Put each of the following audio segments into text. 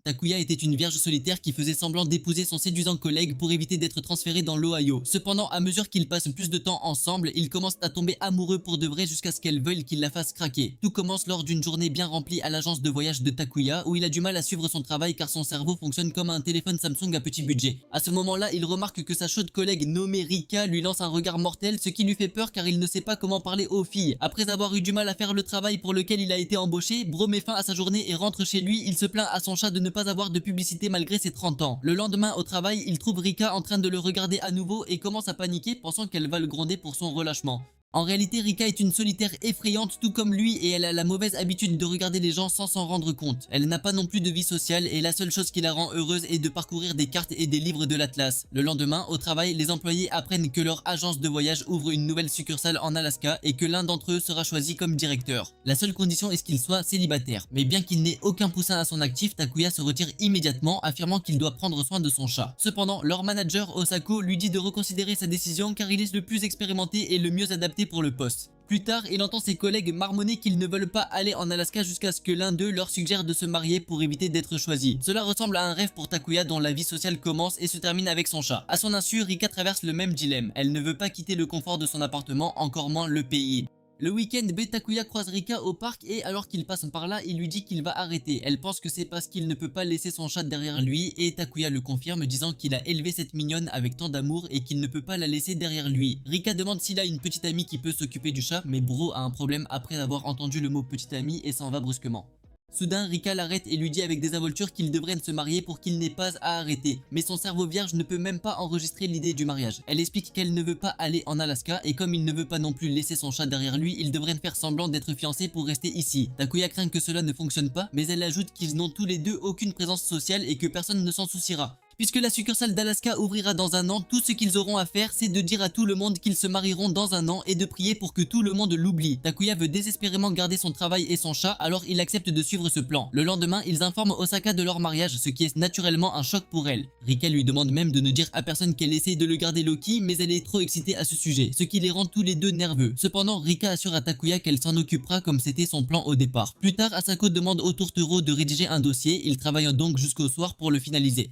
Takuya était une vierge solitaire qui faisait semblant d'épouser son séduisant collègue pour éviter d'être transféré dans l'Ohio. Cependant, à mesure qu'ils passent plus de temps ensemble, ils commencent à tomber amoureux pour de vrai jusqu'à ce qu'elle veuille qu'il la fasse craquer. Tout commence lors d'une journée bien remplie à l'agence de voyage de Takuya où il a du mal à suivre son travail car son cerveau fonctionne comme un téléphone Samsung à petit budget. À ce moment-là, il remarque que sa chaude collègue nommée Rika lui lance un regard mortel, ce qui lui fait peur car il ne sait pas comment parler aux filles. Après avoir eu du mal à faire le travail pour lequel il a été embauché, Bro met fin à sa journée et rentre chez lui. Il se plaint à son chat de ne pas avoir de publicité malgré ses 30 ans. Le lendemain au travail, il trouve Rika en train de le regarder à nouveau et commence à paniquer pensant qu'elle va le gronder pour son relâchement. En réalité, Rika est une solitaire effrayante tout comme lui et elle a la mauvaise habitude de regarder les gens sans s'en rendre compte. Elle n'a pas non plus de vie sociale et la seule chose qui la rend heureuse est de parcourir des cartes et des livres de l'Atlas. Le lendemain, au travail, les employés apprennent que leur agence de voyage ouvre une nouvelle succursale en Alaska et que l'un d'entre eux sera choisi comme directeur. La seule condition est qu'il soit célibataire. Mais bien qu'il n'ait aucun poussin à son actif, Takuya se retire immédiatement, affirmant qu'il doit prendre soin de son chat. Cependant, leur manager Osako lui dit de reconsidérer sa décision car il est le plus expérimenté et le mieux adapté pour le poste. Plus tard, il entend ses collègues marmonner qu'ils ne veulent pas aller en Alaska jusqu'à ce que l'un d'eux leur suggère de se marier pour éviter d'être choisi. Cela ressemble à un rêve pour Takuya dont la vie sociale commence et se termine avec son chat. À son insu, Rika traverse le même dilemme. Elle ne veut pas quitter le confort de son appartement, encore moins le pays. Le week-end, Takuya croise Rika au parc et alors qu'il passe par là, il lui dit qu'il va arrêter. Elle pense que c'est parce qu'il ne peut pas laisser son chat derrière lui et Takuya le confirme disant qu'il a élevé cette mignonne avec tant d'amour et qu'il ne peut pas la laisser derrière lui. Rika demande s'il a une petite amie qui peut s'occuper du chat, mais Bro a un problème après avoir entendu le mot petite amie et s'en va brusquement. Soudain, Rika l'arrête et lui dit avec désinvolture qu'il devrait se marier pour qu'il n'ait pas à arrêter. Mais son cerveau vierge ne peut même pas enregistrer l'idée du mariage. Elle explique qu'elle ne veut pas aller en Alaska et comme il ne veut pas non plus laisser son chat derrière lui, il devrait faire semblant d'être fiancé pour rester ici. Takuya craint que cela ne fonctionne pas, mais elle ajoute qu'ils n'ont tous les deux aucune présence sociale et que personne ne s'en souciera. Puisque la succursale d'Alaska ouvrira dans un an, tout ce qu'ils auront à faire, c'est de dire à tout le monde qu'ils se marieront dans un an et de prier pour que tout le monde l'oublie. Takuya veut désespérément garder son travail et son chat, alors il accepte de suivre ce plan. Le lendemain, ils informent Osaka de leur mariage, ce qui est naturellement un choc pour elle. Rika lui demande même de ne dire à personne qu'elle essaye de le garder low-key, mais elle est trop excitée à ce sujet, ce qui les rend tous les deux nerveux. Cependant, Rika assure à Takuya qu'elle s'en occupera comme c'était son plan au départ. Plus tard, Asako demande au tourtereau de rédiger un dossier, ils travaillent donc jusqu'au soir pour le finaliser.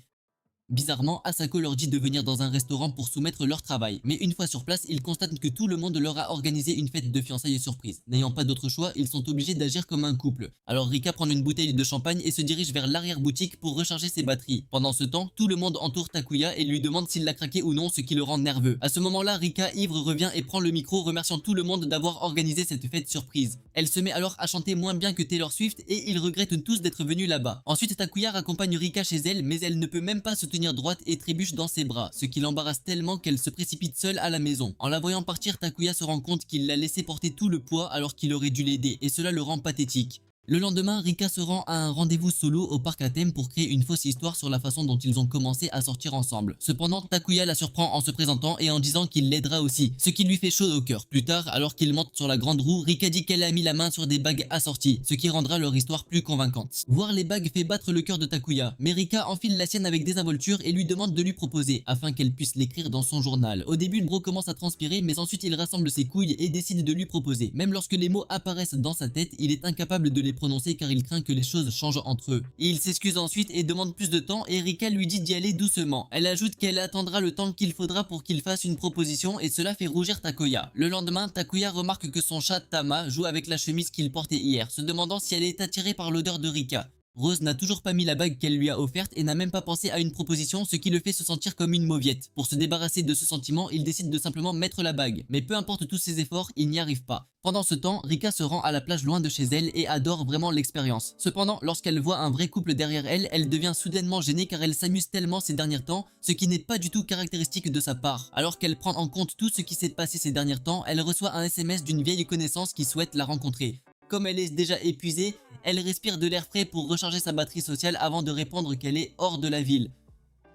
Bizarrement, Asako leur dit de venir dans un restaurant pour soumettre leur travail, mais une fois sur place, ils constatent que tout le monde leur a organisé une fête de fiançailles surprise. N'ayant pas d'autre choix, ils sont obligés d'agir comme un couple. Alors Rika prend une bouteille de champagne et se dirige vers l'arrière-boutique pour recharger ses batteries. Pendant ce temps, tout le monde entoure Takuya et lui demande s'il l'a craqué ou non, ce qui le rend nerveux. À ce moment-là, Rika, ivre, revient et prend le micro, remerciant tout le monde d'avoir organisé cette fête surprise. Elle se met alors à chanter moins bien que Taylor Swift et ils regrettent tous d'être venus là-bas. Ensuite, Takuya raccompagne Rika chez elle, mais elle ne peut même pas se tenir droite et trébuche dans ses bras, ce qui l'embarrasse tellement qu'elle se précipite seule à la maison. En la voyant partir, Takuya se rend compte qu'il l'a laissé porter tout le poids alors qu'il aurait dû l'aider, et cela le rend pathétique. Le lendemain, Rika se rend à un rendez-vous solo au parc à thème pour créer une fausse histoire sur la façon dont ils ont commencé à sortir ensemble. Cependant, Takuya la surprend en se présentant et en disant qu'il l'aidera aussi, ce qui lui fait chaud au cœur. Plus tard, alors qu'ils montent sur la grande roue, Rika dit qu'elle a mis la main sur des bagues assorties, ce qui rendra leur histoire plus convaincante. Voir les bagues fait battre le cœur de Takuya, mais Rika enfile la sienne avec désinvolture et lui demande de lui proposer, afin qu'elle puisse l'écrire dans son journal. Au début, le bro commence à transpirer, mais ensuite il rassemble ses couilles et décide de lui proposer. Même lorsque les mots apparaissent dans sa tête, il est incapable de les prononcer car il craint que les choses changent entre eux. Il s'excuse ensuite et demande plus de temps et Rika lui dit d'y aller doucement. Elle ajoute qu'elle attendra le temps qu'il faudra pour qu'il fasse une proposition et cela fait rougir Takuya. Le lendemain, Takuya remarque que son chat Tama joue avec la chemise qu'il portait hier, se demandant si elle est attirée par l'odeur de Rika. Rose n'a toujours pas mis la bague qu'elle lui a offerte et n'a même pas pensé à une proposition, ce qui le fait se sentir comme une mauviette. Pour se débarrasser de ce sentiment, il décide de simplement mettre la bague. Mais peu importe tous ses efforts, il n'y arrive pas. Pendant ce temps, Rika se rend à la plage loin de chez elle et adore vraiment l'expérience. Cependant, lorsqu'elle voit un vrai couple derrière elle, elle devient soudainement gênée car elle s'amuse tellement ces derniers temps, ce qui n'est pas du tout caractéristique de sa part. Alors qu'elle prend en compte tout ce qui s'est passé ces derniers temps, elle reçoit un SMS d'une vieille connaissance qui souhaite la rencontrer. Comme elle est déjà épuisée, elle respire de l'air frais pour recharger sa batterie sociale avant de répondre qu'elle est hors de la ville.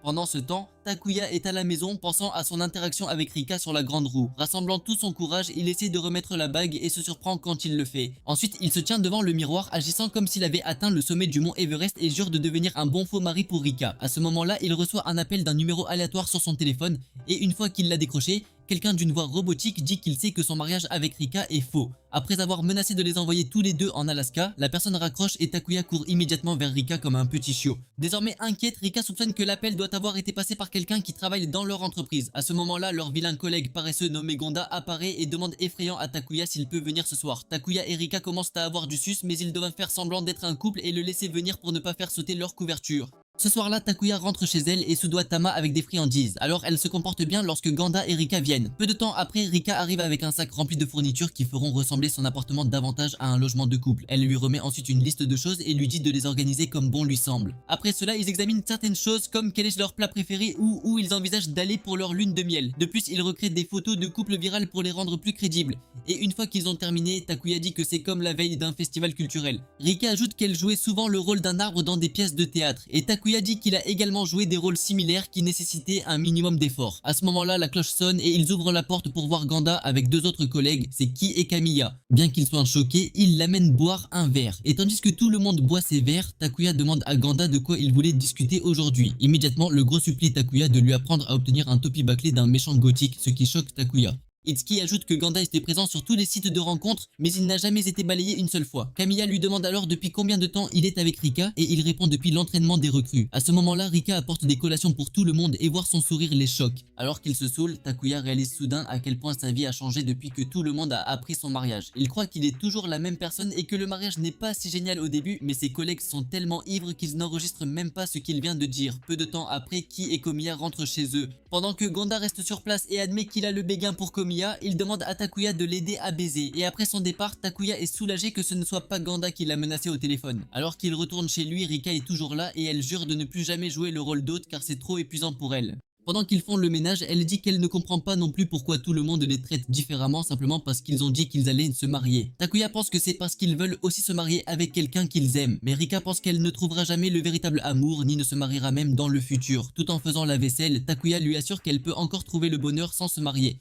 Pendant ce temps, Takuya est à la maison pensant à son interaction avec Rika sur la grande roue. Rassemblant tout son courage, il essaie de remettre la bague et se surprend quand il le fait. Ensuite, il se tient devant le miroir agissant comme s'il avait atteint le sommet du mont Everest et jure de devenir un bon faux mari pour Rika. À ce moment-là, il reçoit un appel d'un numéro aléatoire sur son téléphone et une fois qu'il l'a décroché, quelqu'un d'une voix robotique dit qu'il sait que son mariage avec Rika est faux. Après avoir menacé de les envoyer tous les deux en Alaska, la personne raccroche et Takuya court immédiatement vers Rika comme un petit chiot. Désormais inquiète, Rika soupçonne que l'appel doit avoir été passé par quelqu'un qui travaille dans leur entreprise. À ce moment-là, leur vilain collègue paresseux nommé Gonda apparaît et demande effrayant à Takuya s'il peut venir ce soir. Takuya et Rika commencent à avoir du sus, mais ils doivent faire semblant d'être un couple et le laisser venir pour ne pas faire sauter leur couverture. Ce soir-là, Takuya rentre chez elle et soudoie Tama avec des friandises. Alors elle se comporte bien lorsque Ganda et Rika viennent. Peu de temps après, Rika arrive avec un sac rempli de fournitures qui feront ressembler son appartement davantage à un logement de couple. Elle lui remet ensuite une liste de choses et lui dit de les organiser comme bon lui semble. Après cela, ils examinent certaines choses comme quel est leur plat préféré ou où ils envisagent d'aller pour leur lune de miel. De plus, ils recréent des photos de couples virales pour les rendre plus crédibles. Et une fois qu'ils ont terminé, Takuya dit que c'est comme la veille d'un festival culturel. Rika ajoute qu'elle jouait souvent le rôle d'un arbre dans des pièces de théâtre. Et Takuya dit qu'il a également joué des rôles similaires qui nécessitaient un minimum d'effort. À ce moment-là, la cloche sonne et ils ouvrent la porte pour voir Ganda avec deux autres collègues, c'est Ki et Kamiya. Bien qu'ils soient choqués, ils l'amènent boire un verre. Et tandis que tout le monde boit ses verres, Takuya demande à Ganda de quoi il voulait discuter aujourd'hui. Immédiatement, le gros supplie Takuya de lui apprendre à obtenir un topi bâclé d'un méchant gothique, ce qui choque Takuya. Itsuki ajoute que Ganda était présent sur tous les sites de rencontres, mais il n'a jamais été balayé une seule fois. Kamiya lui demande alors depuis combien de temps il est avec Rika, et il répond depuis l'entraînement des recrues. À ce moment-là, Rika apporte des collations pour tout le monde et voir son sourire les choque. Alors qu'il se saoule, Takuya réalise soudain à quel point sa vie a changé depuis que tout le monde a appris son mariage. Il croit qu'il est toujours la même personne et que le mariage n'est pas si génial au début, mais ses collègues sont tellement ivres qu'ils n'enregistrent même pas ce qu'il vient de dire. Peu de temps après, Ki et Komiya rentrent chez eux. Pendant que Ganda reste sur place et admet qu'il a le béguin pour Komiya, il demande à Takuya de l'aider à baiser. Et après son départ, Takuya est soulagé que ce ne soit pas Ganda qui l'a menacé au téléphone. Alors qu'il retourne chez lui, Rika est toujours là et elle jure de ne plus jamais jouer le rôle d'hôte car c'est trop épuisant pour elle. Pendant qu'ils font le ménage, elle dit qu'elle ne comprend pas non plus pourquoi tout le monde les traite différemment simplement parce qu'ils ont dit qu'ils allaient se marier. Takuya pense que c'est parce qu'ils veulent aussi se marier avec quelqu'un qu'ils aiment, mais Rika pense qu'elle ne trouvera jamais le véritable amour ni ne se mariera même dans le futur. Tout en faisant la vaisselle, Takuya lui assure qu'elle peut encore trouver le bonheur sans se marier.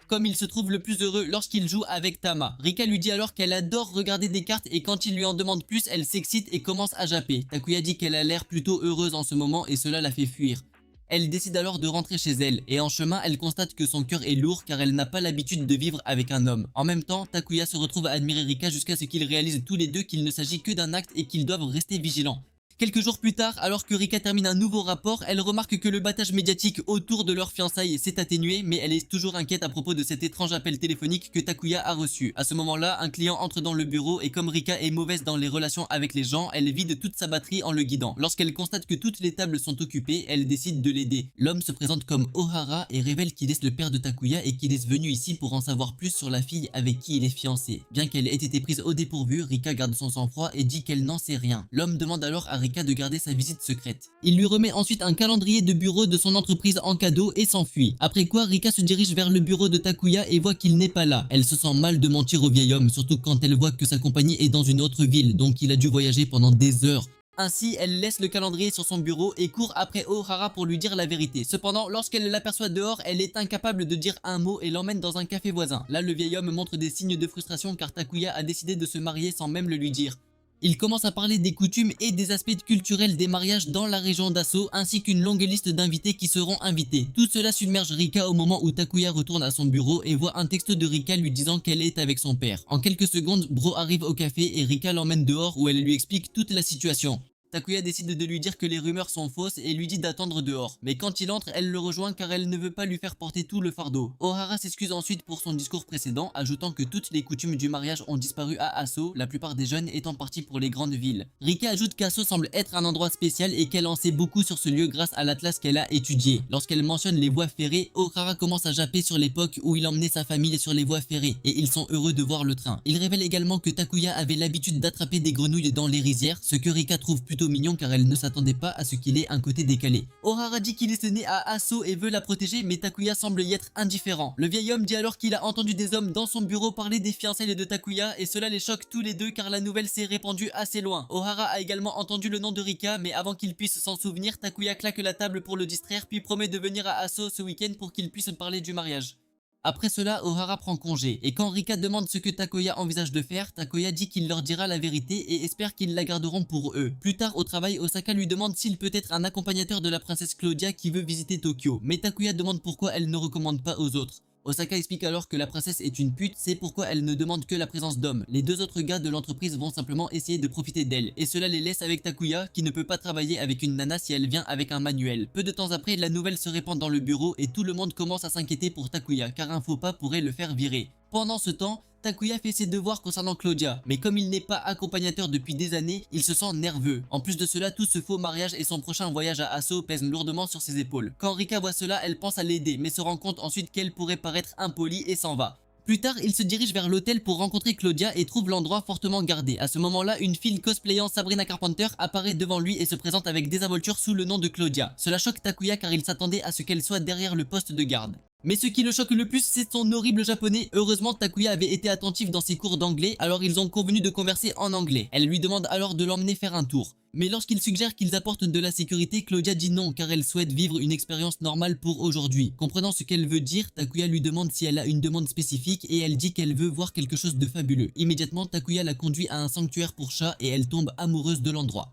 Comme il se trouve le plus heureux lorsqu'il joue avec Tama. Rika lui dit alors qu'elle adore regarder des cartes et quand il lui en demande plus, elle s'excite et commence à japper. Takuya dit qu'elle a l'air plutôt heureuse en ce moment et cela la fait fuir. Elle décide alors de rentrer chez elle et en chemin elle constate que son cœur est lourd car elle n'a pas l'habitude de vivre avec un homme. En même temps, Takuya se retrouve à admirer Rika jusqu'à ce qu'ils réalisent tous les deux qu'il ne s'agit que d'un acte et qu'ils doivent rester vigilants. Quelques jours plus tard, alors que Rika termine un nouveau rapport, elle remarque que le battage médiatique autour de leur fiançailles s'est atténué, mais elle est toujours inquiète à propos de cet étrange appel téléphonique que Takuya a reçu. À ce moment-là, un client entre dans le bureau et comme Rika est mauvaise dans les relations avec les gens, elle vide toute sa batterie en le guidant. Lorsqu'elle constate que toutes les tables sont occupées, elle décide de l'aider. L'homme se présente comme Ohara et révèle qu'il est le père de Takuya et qu'il est venu ici pour en savoir plus sur la fille avec qui il est fiancé. Bien qu'elle ait été prise au dépourvu, Rika garde son sang-froid et dit qu'elle n'en sait rien. L'homme demande alors à Rika de garder sa visite secrète. Il lui remet ensuite un calendrier de bureau de son entreprise en cadeau et s'enfuit. Après quoi, Rika se dirige vers le bureau de Takuya et voit qu'il n'est pas là. Elle se sent mal de mentir au vieil homme, surtout quand elle voit que sa compagnie est dans une autre ville, donc il a dû voyager pendant des heures. Ainsi, elle laisse le calendrier sur son bureau et court après Ohara pour lui dire la vérité. Cependant, lorsqu'elle l'aperçoit dehors, elle est incapable de dire un mot et l'emmène dans un café voisin. Là, le vieil homme montre des signes de frustration car Takuya a décidé de se marier sans même le lui dire. Il commence à parler des coutumes et des aspects culturels des mariages dans la région d'Asso ainsi qu'une longue liste d'invités qui seront invités. Tout cela submerge Rika au moment où Takuya retourne à son bureau et voit un texto de Rika lui disant qu'elle est avec son père. En quelques secondes, Bro arrive au café et Rika l'emmène dehors où elle lui explique toute la situation. Takuya décide de lui dire que les rumeurs sont fausses et lui dit d'attendre dehors. Mais quand il entre, elle le rejoint car elle ne veut pas lui faire porter tout le fardeau. Ohara s'excuse ensuite pour son discours précédent, ajoutant que toutes les coutumes du mariage ont disparu à Asso, la plupart des jeunes étant partis pour les grandes villes. Rika ajoute qu'Asso semble être un endroit spécial et qu'elle en sait beaucoup sur ce lieu grâce à l'atlas qu'elle a étudié. Lorsqu'elle mentionne les voies ferrées, Ohara commence à japper sur l'époque où il emmenait sa famille sur les voies ferrées et ils sont heureux de voir le train. Il révèle également que Takuya avait l'habitude d'attraper des grenouilles dans les rizières, ce que Rika trouve plutôt mignon car elle ne s'attendait pas à ce qu'il ait un côté décalé. Ohara dit qu'il est né à Asso et veut la protéger, mais Takuya semble y être indifférent. Le vieil homme dit alors qu'il a entendu des hommes dans son bureau parler des fiançailles de Takuya et cela les choque tous les deux car la nouvelle s'est répandue assez loin. Ohara a également entendu le nom de Rika, mais avant qu'il puisse s'en souvenir, Takuya claque la table pour le distraire puis promet de venir à Asso ce week-end pour qu'il puisse parler du mariage. Après cela, Ohara prend congé, et quand Rika demande ce que Takoya envisage de faire, Takoya dit qu'il leur dira la vérité et espère qu'ils la garderont pour eux. Plus tard au travail, Osaka lui demande s'il peut être un accompagnateur de la princesse Claudia qui veut visiter Tokyo, mais Takuya demande pourquoi elle ne recommande pas aux autres. Osaka explique alors que la princesse est une pute, c'est pourquoi elle ne demande que la présence d'hommes. Les deux autres gars de l'entreprise vont simplement essayer de profiter d'elle, et cela les laisse avec Takuya qui ne peut pas travailler avec une nana si elle vient avec un manuel. Peu de temps après, la nouvelle se répand dans le bureau et tout le monde commence à s'inquiéter pour Takuya car un faux pas pourrait le faire virer. Pendant ce temps, Takuya fait ses devoirs concernant Claudia, mais comme il n'est pas accompagnateur depuis des années, il se sent nerveux. En plus de cela, tout ce faux mariage et son prochain voyage à Asso pèsent lourdement sur ses épaules. Quand Rika voit cela, elle pense à l'aider, mais se rend compte ensuite qu'elle pourrait paraître impolie et s'en va. Plus tard, il se dirige vers l'hôtel pour rencontrer Claudia et trouve l'endroit fortement gardé. À ce moment-là, une fille cosplayant Sabrina Carpenter apparaît devant lui et se présente avec désinvolture sous le nom de Claudia. Cela choque Takuya car il s'attendait à ce qu'elle soit derrière le poste de garde. Mais ce qui le choque le plus, c'est son horrible japonais. Heureusement, Takuya avait été attentif dans ses cours d'anglais, alors ils ont convenu de converser en anglais. Elle lui demande alors de l'emmener faire un tour. Mais lorsqu'il suggère qu'ils apportent de la sécurité, Claudia dit non car elle souhaite vivre une expérience normale pour aujourd'hui. Comprenant ce qu'elle veut dire, Takuya lui demande si elle a une demande spécifique et elle dit qu'elle veut voir quelque chose de fabuleux. Immédiatement, Takuya la conduit à un sanctuaire pour chats et elle tombe amoureuse de l'endroit.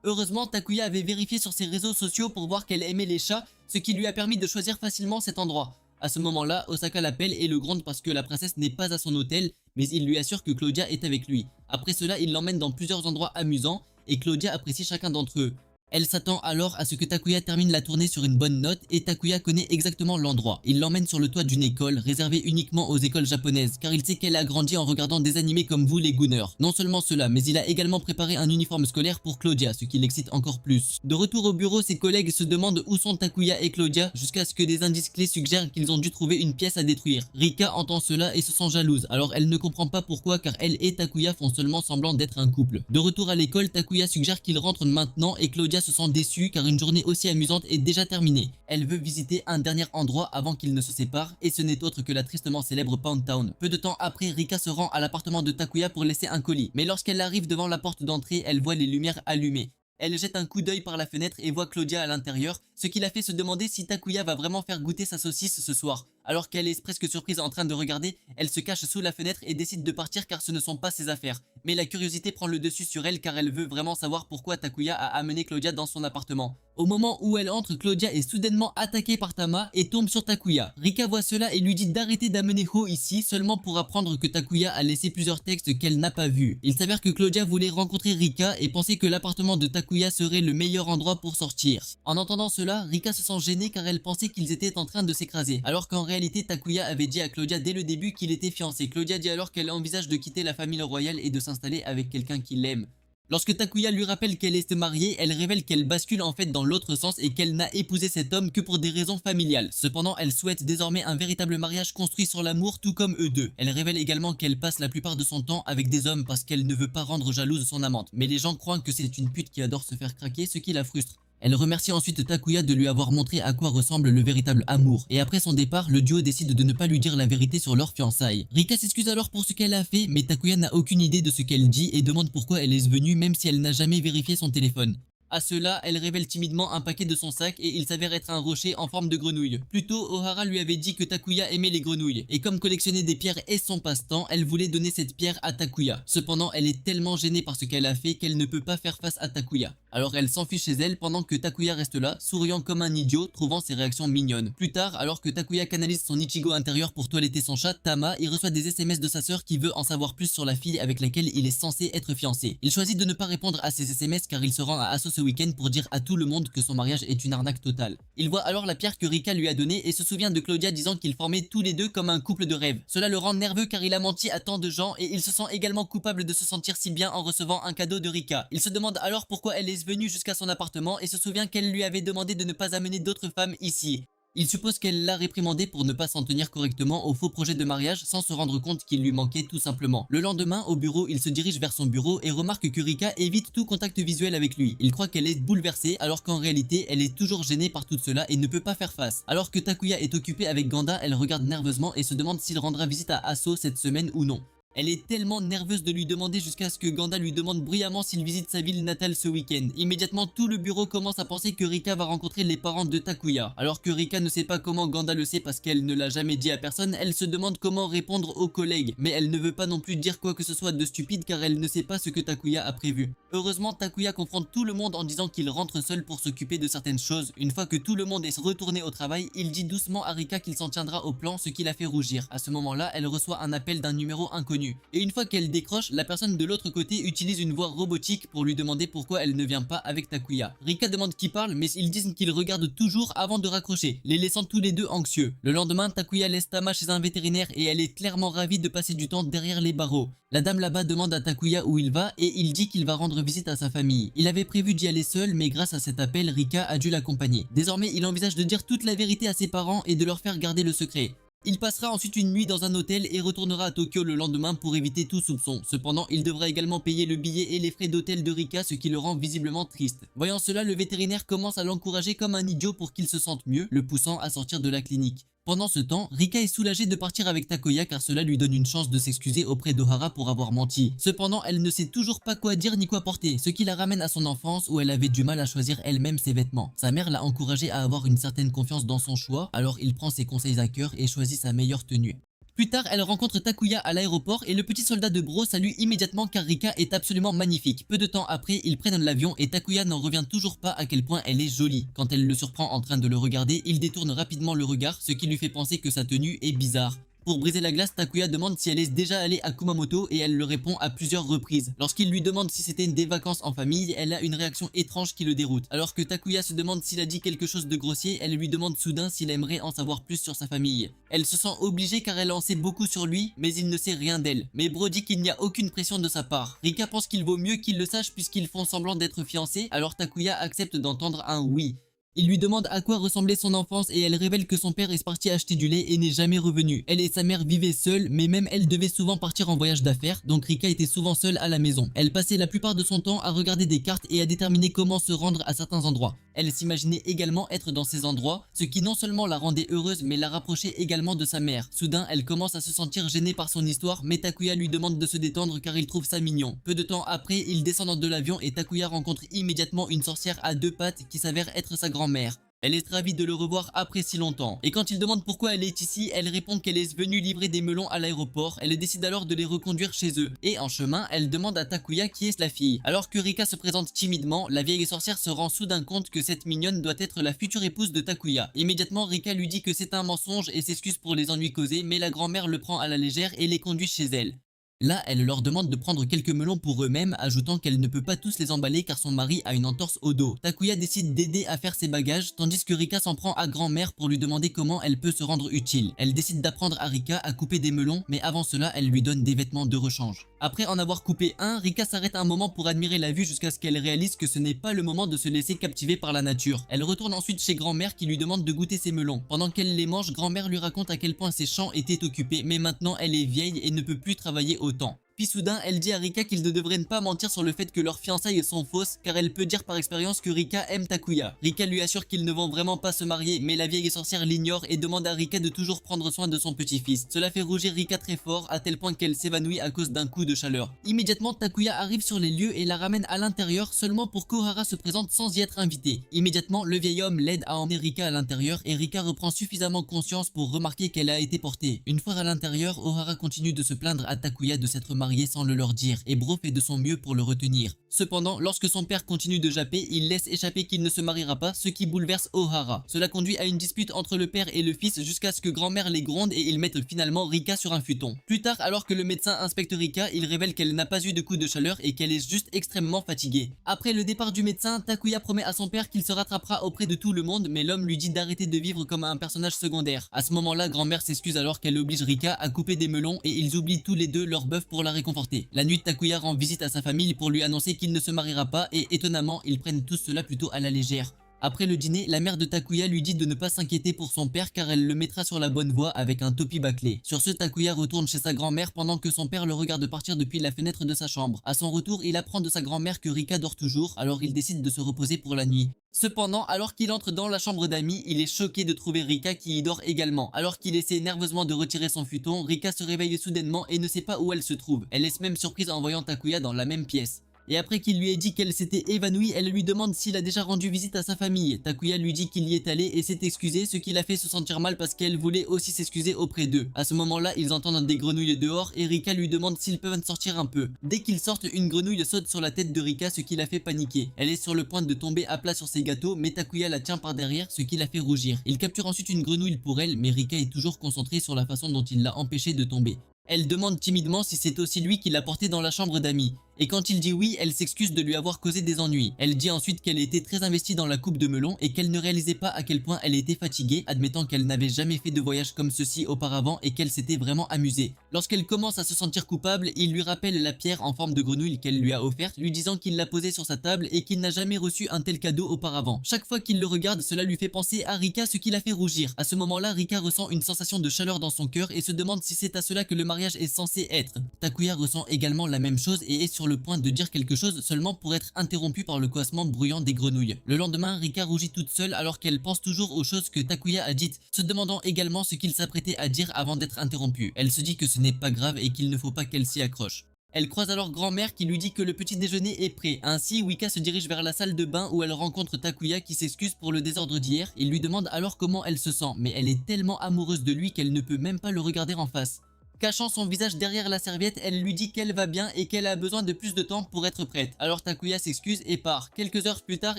Heureusement, Takuya avait vérifié sur ses réseaux sociaux pour voir qu'elle aimait les chats, ce qui lui a permis de choisir facilement cet endroit. À ce moment-là, Osaka l'appelle et le gronde parce que la princesse n'est pas à son hôtel, mais il lui assure que Claudia est avec lui. Après cela, il l'emmène dans plusieurs endroits amusants et Claudia apprécie chacun d'entre eux. Elle s'attend alors à ce que Takuya termine la tournée sur une bonne note et Takuya connaît exactement l'endroit. Il l'emmène sur le toit d'une école réservée uniquement aux écoles japonaises car il sait qu'elle a grandi en regardant des animés comme vous les Gooners. Non seulement cela, mais il a également préparé un uniforme scolaire pour Claudia, ce qui l'excite encore plus. De retour au bureau, ses collègues se demandent où sont Takuya et Claudia jusqu'à ce que des indices clés suggèrent qu'ils ont dû trouver une pièce à détruire. Rika entend cela et se sent jalouse, alors elle ne comprend pas pourquoi car elle et Takuya font seulement semblant d'être un couple. De retour à l'école, Takuya suggère qu'ils rentrent maintenant et Claudia se sent déçue car une journée aussi amusante est déjà terminée. Elle veut visiter un dernier endroit avant qu'ils ne se séparent et ce n'est autre que la tristement célèbre Pound Town. Peu de temps après, Rika se rend à l'appartement de Takuya pour laisser un colis, mais lorsqu'elle arrive devant la porte d'entrée, elle voit les lumières allumées. Elle jette un coup d'œil par la fenêtre et voit Claudia à l'intérieur, ce qui la fait se demander si Takuya va vraiment faire goûter sa saucisse ce soir. Alors qu'elle est presque surprise en train de regarder, elle se cache sous la fenêtre et décide de partir car ce ne sont pas ses affaires. Mais la curiosité prend le dessus sur elle car elle veut vraiment savoir pourquoi Takuya a amené Claudia dans son appartement. Au moment où elle entre, Claudia est soudainement attaquée par Tama et tombe sur Takuya. Rika voit cela et lui dit d'arrêter d'amener Ho ici seulement pour apprendre que Takuya a laissé plusieurs textes qu'elle n'a pas vus. Il s'avère que Claudia voulait rencontrer Rika et pensait que l'appartement de Takuya serait le meilleur endroit pour sortir. En entendant cela, Rika se sent gênée car elle pensait qu'ils étaient en train de s'écraser, alors qu'en réalité Takuya avait dit à Claudia dès le début qu'il était fiancé. Claudia dit alors qu'elle envisage de quitter la famille royale et de s'installer avec quelqu'un qui l'aime. Lorsque Takuya lui rappelle qu'elle est mariée, elle révèle qu'elle bascule en fait dans l'autre sens et qu'elle n'a épousé cet homme que pour des raisons familiales. Cependant, elle souhaite désormais un véritable mariage construit sur l'amour tout comme eux deux. Elle révèle également qu'elle passe la plupart de son temps avec des hommes parce qu'elle ne veut pas rendre jalouse son amante. Mais les gens croient que c'est une pute qui adore se faire craquer, ce qui la frustre. Elle remercie ensuite Takuya de lui avoir montré à quoi ressemble le véritable amour, et après son départ, le duo décide de ne pas lui dire la vérité sur leur fiançailles. Rika s'excuse alors pour ce qu'elle a fait, mais Takuya n'a aucune idée de ce qu'elle dit et demande pourquoi elle est venue même si elle n'a jamais vérifié son téléphone. À cela, elle révèle timidement un paquet de son sac et il s'avère être un rocher en forme de grenouille. Plus tôt, Ohara lui avait dit que Takuya aimait les grenouilles, et comme collectionner des pierres est son passe-temps, elle voulait donner cette pierre à Takuya. Cependant, elle est tellement gênée par ce qu'elle a fait qu'elle ne peut pas faire face à Takuya. Alors elle s'enfuit chez elle pendant que Takuya reste là, souriant comme un idiot, trouvant ses réactions mignonnes. Plus tard, alors que Takuya canalise son Ichigo intérieur pour toiletter son chat, Tama, il reçoit des SMS de sa sœur qui veut en savoir plus sur la fille avec laquelle il est censé être fiancé. Il choisit de ne pas répondre à ces SMS car il se rend à Asso ce week-end pour dire à tout le monde que son mariage est une arnaque totale. Il voit alors la pierre que Rika lui a donnée et se souvient de Claudia disant qu'ils formaient tous les deux comme un couple de rêve. Cela le rend nerveux car il a menti à tant de gens et il se sent également coupable de se sentir si bien en recevant un cadeau de Rika. Il se demande alors pourquoi elle est venue jusqu'à son appartement et se souvient qu'elle lui avait demandé de ne pas amener d'autres femmes ici. Il suppose qu'elle l'a réprimandé pour ne pas s'en tenir correctement au faux projet de mariage sans se rendre compte qu'il lui manquait tout simplement. Le lendemain, au bureau, il se dirige vers son bureau et remarque que Rika évite tout contact visuel avec lui. Il croit qu'elle est bouleversée alors qu'en réalité, elle est toujours gênée par tout cela et ne peut pas faire face. Alors que Takuya est occupé avec Ganda, elle regarde nerveusement et se demande s'il rendra visite à Asso cette semaine ou non. Elle est tellement nerveuse de lui demander jusqu'à ce que Ganda lui demande bruyamment s'il visite sa ville natale ce week-end. Immédiatement, tout le bureau commence à penser que Rika va rencontrer les parents de Takuya. Alors que Rika ne sait pas comment Ganda le sait parce qu'elle ne l'a jamais dit à personne, elle se demande comment répondre aux collègues. Mais elle ne veut pas non plus dire quoi que ce soit de stupide car elle ne sait pas ce que Takuya a prévu. Heureusement, Takuya confronte tout le monde en disant qu'il rentre seul pour s'occuper de certaines choses. Une fois que tout le monde est retourné au travail, il dit doucement à Rika qu'il s'en tiendra au plan, ce qui la fait rougir. À ce moment-là, elle reçoit un appel d'un numéro inconnu. Et une fois qu'elle décroche, la personne de l'autre côté utilise une voix robotique pour lui demander pourquoi elle ne vient pas avec Takuya. Rika demande qui parle, mais ils disent qu'ils regardent toujours avant de raccrocher, les laissant tous les deux anxieux. Le lendemain, Takuya laisse Tama chez un vétérinaire et elle est clairement ravie de passer du temps derrière les barreaux. La dame là-bas demande à Takuya où il va et il dit qu'il va rendre visite à sa famille. Il avait prévu d'y aller seul, mais grâce à cet appel, Rika a dû l'accompagner. Désormais, il envisage de dire toute la vérité à ses parents et de leur faire garder le secret. Il passera ensuite une nuit dans un hôtel et retournera à Tokyo le lendemain pour éviter tout soupçon. Cependant, il devra également payer le billet et les frais d'hôtel de Rika, ce qui le rend visiblement triste. Voyant cela, le vétérinaire commence à l'encourager comme un idiot pour qu'il se sente mieux, le poussant à sortir de la clinique. Pendant ce temps, Rika est soulagée de partir avec Takuya car cela lui donne une chance de s'excuser auprès d'Ohara pour avoir menti. Cependant, elle ne sait toujours pas quoi dire ni quoi porter, ce qui la ramène à son enfance où elle avait du mal à choisir elle-même ses vêtements. Sa mère l'a encouragée à avoir une certaine confiance dans son choix, alors il prend ses conseils à cœur et choisit sa meilleure tenue. Plus tard, elle rencontre Takuya à l'aéroport et le petit soldat de Bro salue immédiatement car Rika est absolument magnifique. Peu de temps après, ils prennent l'avion et Takuya n'en revient toujours pas à quel point elle est jolie. Quand elle le surprend en train de le regarder, il détourne rapidement le regard, ce qui lui fait penser que sa tenue est bizarre. Pour briser la glace, Takuya demande si elle est déjà allée à Kumamoto et elle le répond à plusieurs reprises. Lorsqu'il lui demande si c'était des vacances en famille, elle a une réaction étrange qui le déroute. Alors que Takuya se demande s'il a dit quelque chose de grossier, elle lui demande soudain s'il aimerait en savoir plus sur sa famille. Elle se sent obligée car elle en sait beaucoup sur lui, mais il ne sait rien d'elle. Mais Bro dit qu'il n'y a aucune pression de sa part. Rika pense qu'il vaut mieux qu'il le sache puisqu'ils font semblant d'être fiancés, alors Takuya accepte d'entendre un oui. Il lui demande à quoi ressemblait son enfance et elle révèle que son père est parti acheter du lait et n'est jamais revenu. Elle et sa mère vivaient seules, mais même elle devait souvent partir en voyage d'affaires, donc Rika était souvent seule à la maison. Elle passait la plupart de son temps à regarder des cartes et à déterminer comment se rendre à certains endroits. Elle s'imaginait également être dans ces endroits, ce qui non seulement la rendait heureuse mais la rapprochait également de sa mère. Soudain, elle commence à se sentir gênée par son histoire, mais Takuya lui demande de se détendre car il trouve ça mignon. Peu de temps après, ils descendent de l'avion et Takuya rencontre immédiatement une sorcière à deux pattes qui s'avère être sa grand-mère. Elle est ravie de le revoir après si longtemps. Et quand il demande pourquoi elle est ici, elle répond qu'elle est venue livrer des melons à l'aéroport. Elle décide alors de les reconduire chez eux. Et en chemin, elle demande à Takuya qui est la fille. Alors que Rika se présente timidement, la vieille sorcière se rend soudain compte que cette mignonne doit être la future épouse de Takuya. Immédiatement, Rika lui dit que c'est un mensonge et s'excuse pour les ennuis causés, mais la grand-mère le prend à la légère et les conduit chez elle. Là, elle leur demande de prendre quelques melons pour eux-mêmes, ajoutant qu'elle ne peut pas tous les emballer car son mari a une entorse au dos. Takuya décide d'aider à faire ses bagages, tandis que Rika s'en prend à grand-mère pour lui demander comment elle peut se rendre utile. Elle décide d'apprendre à Rika à couper des melons, mais avant cela, elle lui donne des vêtements de rechange. Après en avoir coupé un, Rika s'arrête un moment pour admirer la vue jusqu'à ce qu'elle réalise que ce n'est pas le moment de se laisser captiver par la nature. Elle retourne ensuite chez grand-mère qui lui demande de goûter ses melons. Pendant qu'elle les mange, grand-mère lui raconte à quel point ses champs étaient occupés, mais maintenant elle est vieille et ne peut plus travailler autant. Puis soudain, elle dit à Rika qu'il ne devrait pas mentir sur le fait que leurs fiançailles sont fausses car elle peut dire par expérience que Rika aime Takuya. Rika lui assure qu'ils ne vont vraiment pas se marier, mais la vieille sorcière l'ignore et demande à Rika de toujours prendre soin de son petit-fils. Cela fait rougir Rika très fort à tel point qu'elle s'évanouit à cause d'un coup de chaleur. Immédiatement, Takuya arrive sur les lieux et la ramène à l'intérieur seulement pour qu'Ohara se présente sans y être invité. Immédiatement, le vieil homme l'aide à emmener Rika à l'intérieur et Rika reprend suffisamment conscience pour remarquer qu'elle a été portée. Une fois à l'intérieur, Ohara continue de se plaindre à Takuya de s'être marié sans le leur dire et Bro fait de son mieux pour le retenir. Cependant, lorsque son père continue de japper, il laisse échapper qu'il ne se mariera pas, ce qui bouleverse Ohara. Cela conduit à une dispute entre le père et le fils jusqu'à ce que grand-mère les gronde et ils mettent finalement Rika sur un futon. Plus tard, alors que le médecin inspecte Rika, il révèle qu'elle n'a pas eu de coup de chaleur et qu'elle est juste extrêmement fatiguée. Après le départ du médecin, Takuya promet à son père qu'il se rattrapera auprès de tout le monde, mais l'homme lui dit d'arrêter de vivre comme un personnage secondaire. À ce moment-là, grand-mère s'excuse alors qu'elle oblige Rika à couper des melons et ils oublient tous les deux leur bœuf pour la réconforter. La nuit, Takuya rend visite à sa famille pour lui annoncer qu'il ne se mariera pas et étonnamment, ils prennent tout cela plutôt à la légère. Après le dîner, la mère de Takuya lui dit de ne pas s'inquiéter pour son père car elle le mettra sur la bonne voie avec un topi bâclé. Sur ce, Takuya retourne chez sa grand-mère pendant que son père le regarde partir depuis la fenêtre de sa chambre. À son retour, il apprend de sa grand-mère que Rika dort toujours, alors il décide de se reposer pour la nuit. Cependant, alors qu'il entre dans la chambre d'amis, il est choqué de trouver Rika qui y dort également. Alors qu'il essaie nerveusement de retirer son futon, Rika se réveille soudainement et ne sait pas où elle se trouve. Elle laisse même surprise en voyant Takuya dans la même pièce. Et après qu'il lui ait dit qu'elle s'était évanouie, elle lui demande s'il a déjà rendu visite à sa famille. Takuya lui dit qu'il y est allé et s'est excusé, ce qui l'a fait se sentir mal parce qu'elle voulait aussi s'excuser auprès d'eux. À ce moment-là, ils entendent des grenouilles dehors et Rika lui demande s'ils peuvent sortir un peu. Dès qu'ils sortent, une grenouille saute sur la tête de Rika, ce qui la fait paniquer. Elle est sur le point de tomber à plat sur ses gâteaux, mais Takuya la tient par derrière, ce qui la fait rougir. Il capture ensuite une grenouille pour elle, mais Rika est toujours concentrée sur la façon dont il l'a empêchée de tomber. Elle demande timidement si c'est aussi lui qui l'a portée dans la chambre d'amis. Et quand il dit oui, elle s'excuse de lui avoir causé des ennuis. Elle dit ensuite qu'elle était très investie dans la coupe de melon et qu'elle ne réalisait pas à quel point elle était fatiguée, admettant qu'elle n'avait jamais fait de voyage comme ceci auparavant et qu'elle s'était vraiment amusée. Lorsqu'elle commence à se sentir coupable, il lui rappelle la pierre en forme de grenouille qu'elle lui a offerte, lui disant qu'il l'a posée sur sa table et qu'il n'a jamais reçu un tel cadeau auparavant. Chaque fois qu'il le regarde, cela lui fait penser à Rika, ce qui la fait rougir. À ce moment-là, Rika ressent une sensation de chaleur dans son cœur et se demande si c'est à cela que le mariage est censé être. Takuya ressent également la même chose et est sur le point de dire quelque chose seulement pour être interrompu par le coassement bruyant des grenouilles. Le lendemain, Rika rougit toute seule alors qu'elle pense toujours aux choses que Takuya a dites, se demandant également ce qu'il s'apprêtait à dire avant d'être interrompu. Elle se dit que ce n'est pas grave et qu'il ne faut pas qu'elle s'y accroche. Elle croise alors grand-mère qui lui dit que le petit déjeuner est prêt. Ainsi, Wika se dirige vers la salle de bain où elle rencontre Takuya qui s'excuse pour le désordre d'hier. Il lui demande alors comment elle se sent, mais elle est tellement amoureuse de lui qu'elle ne peut même pas le regarder en face. Cachant son visage derrière la serviette, elle lui dit qu'elle va bien et qu'elle a besoin de plus de temps pour être prête. Alors Takuya s'excuse et part. Quelques heures plus tard,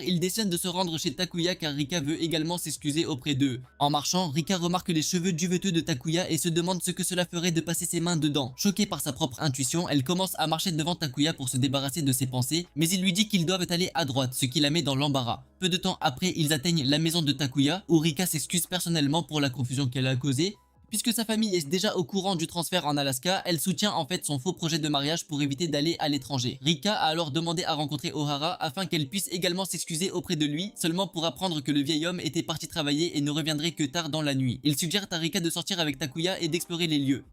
ils décident de se rendre chez Takuya car Rika veut également s'excuser auprès d'eux. En marchant, Rika remarque les cheveux duveteux de Takuya et se demande ce que cela ferait de passer ses mains dedans. Choquée par sa propre intuition, elle commence à marcher devant Takuya pour se débarrasser de ses pensées, mais il lui dit qu'ils doivent aller à droite, ce qui la met dans l'embarras. Peu de temps après, ils atteignent la maison de Takuya, où Rika s'excuse personnellement pour la confusion qu'elle a causée. Puisque sa famille est déjà au courant du transfert en Alaska, elle soutient en fait son faux projet de mariage pour éviter d'aller à l'étranger. Rika a alors demandé à rencontrer Ohara afin qu'elle puisse également s'excuser auprès de lui, seulement pour apprendre que le vieil homme était parti travailler et ne reviendrait que tard dans la nuit. Il suggère à Rika de sortir avec Takuya et d'explorer les lieux.